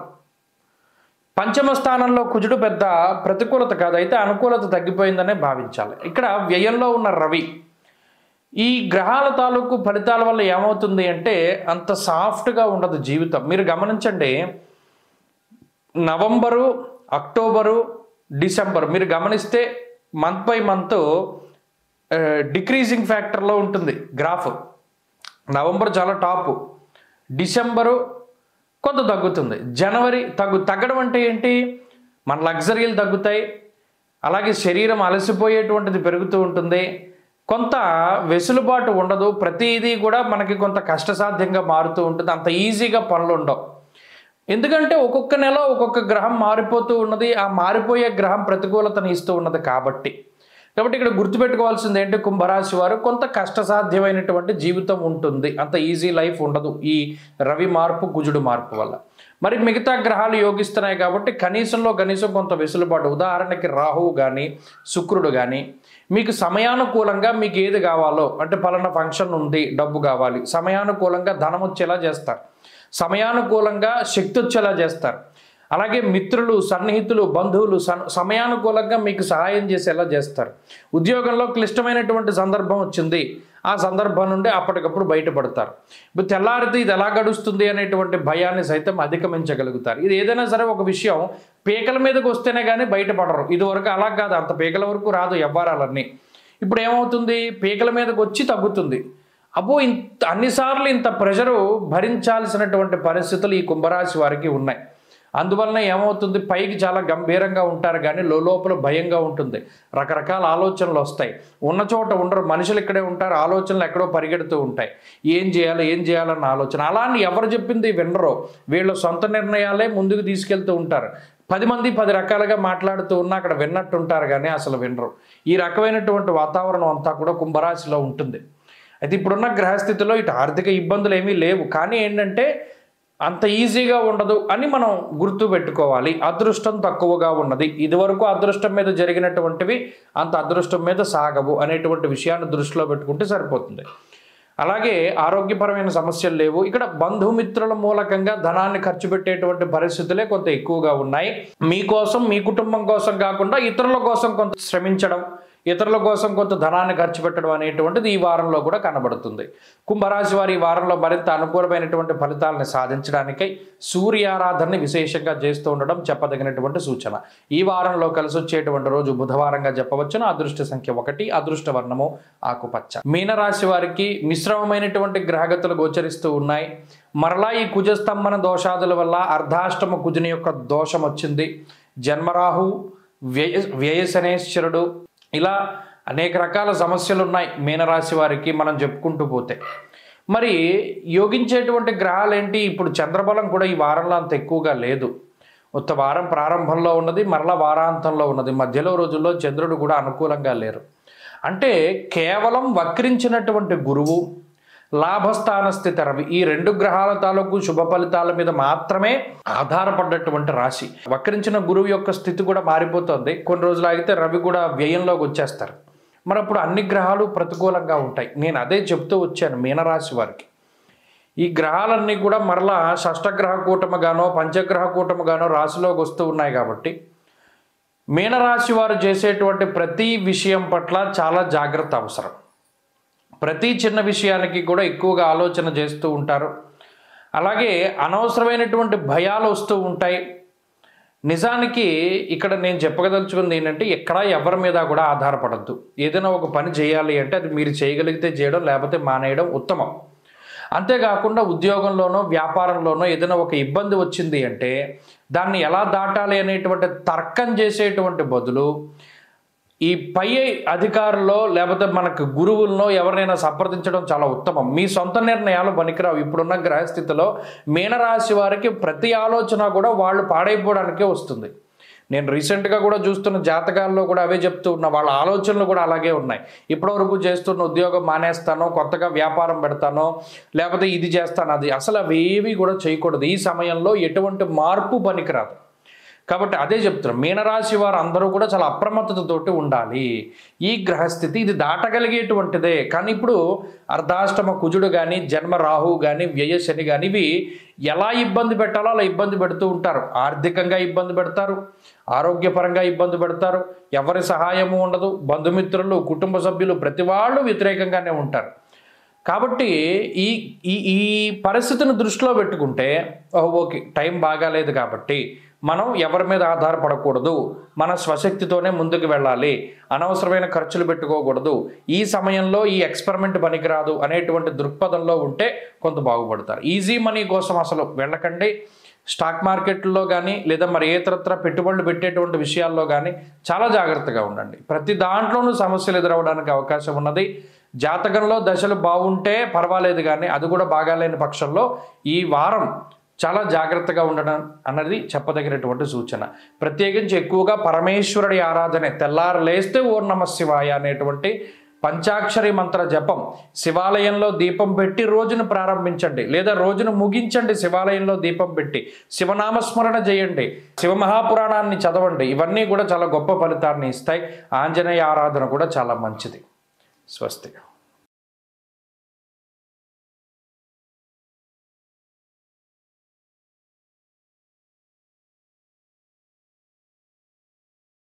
పంచమ స్థానంలో కుజుడు పెద్ద ప్రతికూలత కాదు, అయితే అనుకూలత తగ్గిపోయిందనే భావించాలి. ఇక్కడ వ్యయంలో ఉన్న రవి ఈ గ్రహాల తాలూకు ఫలితాల వల్ల ఏమవుతుంది అంటే అంత సాఫ్ట్గా ఉండదు జీవితం. మీరు గమనించండి, నవంబరు, అక్టోబరు, డిసెంబర్ మీరు గమనిస్తే మంత్ బై మంత్ డిక్రీజింగ్ ఫ్యాక్టర్లో ఉంటుంది గ్రాఫ్. నవంబర్ చాలా టాపు, డిసెంబరు కొంత తగ్గుతుంది, జనవరి తగ్గడం అంటే ఏంటి, మన లగ్జరీలు తగ్గుతాయి, అలాగే శరీరం అలసిపోయేటువంటిది పెరుగుతూ ఉంటుంది, కొంత వెసులుబాటు ఉండదు, ప్రతిదీ కూడా మనకి కొంత కష్టసాధ్యంగా మారుతూ ఉంటుంది, అంత ఈజీగా పనులు ఉండవు. ఎందుకంటే ఒక్కొక్క నెల ఒక్కొక్క గ్రహం మారిపోతూ ఉన్నది, ఆ మారిపోయే గ్రహం ప్రతికూలతను ఇస్తూ ఉన్నది. కాబట్టి ఇక్కడ గుర్తుపెట్టుకోవాల్సింది ఏంటి, కుంభరాశి వారు కొంత కష్టసాధ్యమైనటువంటి జీవితం ఉంటుంది, అంత ఈజీ లైఫ్ ఉండదు ఈ రవి మార్పు కుజుడు మార్పు వల్ల. మరి మిగతా గ్రహాలు యోగిస్తున్నాయి కాబట్టి కనీసం కొంత వెసులుబాటు. ఉదాహరణకి రాహువు కానీ శుక్రుడు కానీ మీకు సమయానుకూలంగా మీకు ఏది కావాలో, అంటే పలానా ఫంక్షన్ ఉంది, డబ్బు కావాలి, సమయానుకూలంగా ధనం వచ్చేలా చేస్తారు, సమయానుకూలంగా శక్తి వచ్చేలా చేస్తారు. అలాగే మిత్రులు, సన్నిహితులు, బంధువులు సమయానుకూలంగా మీకు సహాయం చేసేలా చేస్తారు. ఉద్యోగంలో క్లిష్టమైనటువంటి సందర్భం వచ్చింది, ఆ సందర్భం నుండి అప్పటికప్పుడు బయటపడతారు. ఇప్పుడు తెల్లారితే ఇది ఎలా గడుస్తుంది అనేటువంటి భయాన్ని సైతం అధిగమించగలుగుతారు. ఇది ఏదైనా సరే ఒక విషయం పీకల మీదకి వస్తేనే కానీ బయటపడరు. ఇదివరకు అలా కాదు, అంత పీకల వరకు రాదు వ్యవహారాలన్నీ. ఇప్పుడు ఏమవుతుంది, పీకల మీదకి వచ్చి తగ్గుతుంది. అన్నిసార్లు ఇంత ప్రెషరు భరించాల్సినటువంటి పరిస్థితులు ఈ కుంభరాశి వారికి ఉన్నాయి. అందువలన ఏమవుతుంది, పైకి చాలా గంభీరంగా ఉంటారు కానీ లోపల భయంగా ఉంటుంది, రకరకాల ఆలోచనలు వస్తాయి, ఉన్న చోట ఉండరు, మనుషులు ఇక్కడే ఉంటారు, ఆలోచనలు ఎక్కడో పరిగెడుతూ ఉంటాయి, ఏం చేయాలన్న ఆలోచన. అలా అని ఎవరు చెప్పింది వినరో, వీళ్ళ సొంత నిర్ణయాలే ముందుకు తీసుకెళ్తూ ఉంటారు. 10 మంది 10 రకాలుగా మాట్లాడుతూ ఉన్నా అక్కడ విన్నట్టుంటారు కానీ అసలు వినరు. ఈ రకమైనటువంటి వాతావరణం అంతా కూడా కుంభరాశిలో ఉంటుంది. అయితే ఇప్పుడున్న గ్రహస్థితిలో ఇటు ఆర్థిక ఇబ్బందులు ఏమీ లేవు, కానీ ఏంటంటే అంత ఈజీగా ఉండదు అని మనం గుర్తు పెట్టుకోవాలి. అదృష్టం తక్కువగా ఉన్నది, ఇదివరకు అదృష్టం మీద జరిగినటువంటివి అంత అదృష్టం మీద సాగవు అనేటువంటి విషయాన్ని దృష్టిలో పెట్టుకుంటే సరిపోతుంది. అలాగే ఆరోగ్యపరమైన సమస్యలు లేవు. ఇక్కడ బంధుమిత్రుల మూలకంగా ధనాన్ని ఖర్చు పెట్టేటువంటి పరిస్థితులే కొంత ఎక్కువగా ఉన్నాయి. మీకోసం, మీ కుటుంబం కోసం కాకుండా ఇతరుల కోసం కొంత శ్రమించడం, ఇతరుల కోసం కొంత ధనాన్ని ఖర్చు పెట్టడం అనేటువంటిది ఈ వారంలో కూడా కనబడుతుంది. కుంభరాశి వారి ఈ వారంలో మరింత అనుకూలమైనటువంటి ఫలితాలను సాధించడానికై సూర్యారాధనని విశేషంగా చేస్తూ ఉండడం చెప్పదగినటువంటి సూచన. ఈ వారంలో కలిసి వచ్చేటువంటి రోజు బుధవారంగా చెప్పవచ్చును. అదృష్ట సంఖ్య 1, అదృష్ట వర్ణము ఆకుపచ్చ. మీనరాశి వారికి మిశ్రమమైనటువంటి గ్రహగతులు గోచరిస్తూ ఉన్నాయి. మరలా ఈ కుజస్తంభన దోషాదుల వల్ల అర్ధాష్టమ కుజుని యొక్క దోషం వచ్చింది. జన్మరాహు, వ్యయశనేశ్వరుడు, ఇలా అనేక రకాల సమస్యలు ఉన్నాయి మీనరాశి వారికి మనం చెప్పుకుంటూ పోతే. మరి యోగించేటువంటి గ్రహాలు ఏంటి, ఇప్పుడు చంద్రబలం కూడా ఈ వారంలో అంత ఎక్కువగా లేదు. ఉత్త వారం ప్రారంభంలో ఉన్నది, మరలా వారాంతంలో ఉన్నది, మధ్యలో రోజుల్లో చంద్రుడు కూడా అనుకూలంగా లేరు. అంటే కేవలం వక్రించినటువంటి గురువు, లాభస్థాన స్థితి రవి, ఈ 2 గ్రహాల తాలూకు శుభ ఫలితాల మీద మాత్రమే ఆధారపడ్డటువంటి రాశి. వక్రించిన గురువు యొక్క స్థితి కూడా మారిపోతుంది. కొన్ని రోజులు ఆగితే రవి కూడా వ్యయంలోకి వచ్చేస్తారు. మరి అప్పుడు అన్ని గ్రహాలు ప్రతికూలంగా ఉంటాయి. నేను అదే చెప్తూ వచ్చాను మీనరాశి వారికి. ఈ గ్రహాలన్నీ కూడా మరలా షష్టగ్రహ కూటమిగానో పంచగ్రహ కూటమిగానో రాశిలోకి వస్తూ ఉన్నాయి. కాబట్టి మీనరాశి వారు చేసేటువంటి ప్రతి విషయం పట్ల చాలా జాగ్రత్త అవసరం. ప్రతి చిన్న విషయానికి కూడా ఎక్కువగా ఆలోచన చేస్తూ ఉంటారు. అలాగే అనవసరమైనటువంటి భయాలు వస్తూ ఉంటాయి. నిజానికి ఇక్కడ నేను చెప్పగదలుచుకుంది ఏంటంటే, ఎక్కడా ఎవరి మీద కూడా ఆధారపడద్దు. ఏదైనా ఒక పని చేయాలి అంటే అది మీరు చేయగలిగితే చేయడం, లేకపోతే మానేయడం ఉత్తమం. అంతేకాకుండా ఉద్యోగంలోనో వ్యాపారంలోనో ఏదైనా ఒక ఇబ్బంది వచ్చింది అంటే దాన్ని ఎలా దాటాలి అనేటువంటి తర్కం చేసేటువంటి బదులు ఈ పై అధికారుల్లో లేకపోతే మనకు గురువుల్లో ఎవరినైనా సంప్రదించడం చాలా ఉత్తమం. మీ సొంత నిర్ణయాలు పనికిరావు. ఇప్పుడున్న గ్రహస్థితిలో మీనరాశి వారికి ప్రతి ఆలోచన కూడా వాళ్ళు పాడైపోవడానికే వస్తుంది. నేను రీసెంట్గా కూడా చూస్తున్న జాతకాల్లో కూడా అవే చెప్తూ ఉన్నా, వాళ్ళ ఆలోచనలు కూడా అలాగే ఉన్నాయి. ఇప్పటివరకు చేస్తున్న ఉద్యోగం మానేస్తానో, కొత్తగా వ్యాపారం పెడతానో, లేకపోతే ఇది చేస్తాను, అది అసలు అవేవి కూడా చేయకూడదు. ఈ సమయంలో ఎటువంటి మార్పు పనికిరాదు. కాబట్టి అదే చెప్తున్నాం, మీనరాశి వారు అందరూ కూడా చాలా అప్రమత్తతతోటి ఉండాలి. ఈ గ్రహస్థితి ఇది దాటగలిగేటువంటిదే. కానీ ఇప్పుడు అర్ధాష్టమ కుజుడు కానీ, జన్మ రాహువు కానీ, వ్యయ శని కానీ ఇవి ఎలా ఇబ్బంది పెట్టాలో అలా ఇబ్బంది పెడుతూ ఉంటారు. ఆర్థికంగా ఇబ్బంది పెడతారు, ఆరోగ్యపరంగా ఇబ్బంది పెడతారు, ఎవరి సహాయము ఉండదు, బంధుమిత్రులు, కుటుంబ సభ్యులు ప్రతి వాళ్ళు వ్యతిరేకంగానే ఉంటారు. కాబట్టి ఈ ఈ ఈ పరిస్థితిని దృష్టిలో పెట్టుకుంటే ఓకే, టైం బాగాలేదు కాబట్టి మనం ఎవరి మీద ఆధారపడకూడదు, మన స్వశక్తితోనే ముందుకు వెళ్ళాలి, అనవసరమైన ఖర్చులు పెట్టుకోకూడదు, ఈ సమయంలో ఈ ఎక్స్పెరిమెంట్ పనికిరాదు అనేటువంటి దృక్పథంలో ఉంటే కొంత బాగుపడతారు. ఈజీ మనీ కోసం అసలు వెళ్ళకండి. స్టాక్ మార్కెట్లో కానీ లేదా మరి ఇతరత్ర పెట్టుబడులు పెట్టేటువంటి విషయాల్లో కానీ చాలా జాగ్రత్తగా ఉండండి. ప్రతి దాంట్లోనూ సమస్యలు ఎదురవడానికి అవకాశం ఉన్నది. జాతకంలో దశలు బాగుంటే పర్వాలేదు, కానీ అది కూడా బాగాలేని పక్షంలో ఈ వారం చాలా జాగ్రత్తగా ఉండడం అన్నది చెప్పదగినటువంటి సూచన. ప్రత్యేకించి ఎక్కువగా పరమేశ్వరుడి ఆరాధనే, తెల్లారు లేస్తే ఓం నమః శివాయ అనేటువంటి పంచాక్షరి మంత్ర జపం, శివాలయంలో దీపం పెట్టి రోజును ప్రారంభించండి లేదా రోజును ముగించండి. శివాలయంలో దీపం పెట్టి శివనామస్మరణ చేయండి, శివమహాపురాణాన్ని చదవండి. ఇవన్నీ కూడా చాలా గొప్ప ఫలితాన్ని ఇస్తాయి. ఆంజనేయ ఆరాధన కూడా చాలా మంచిది. స్వస్తి.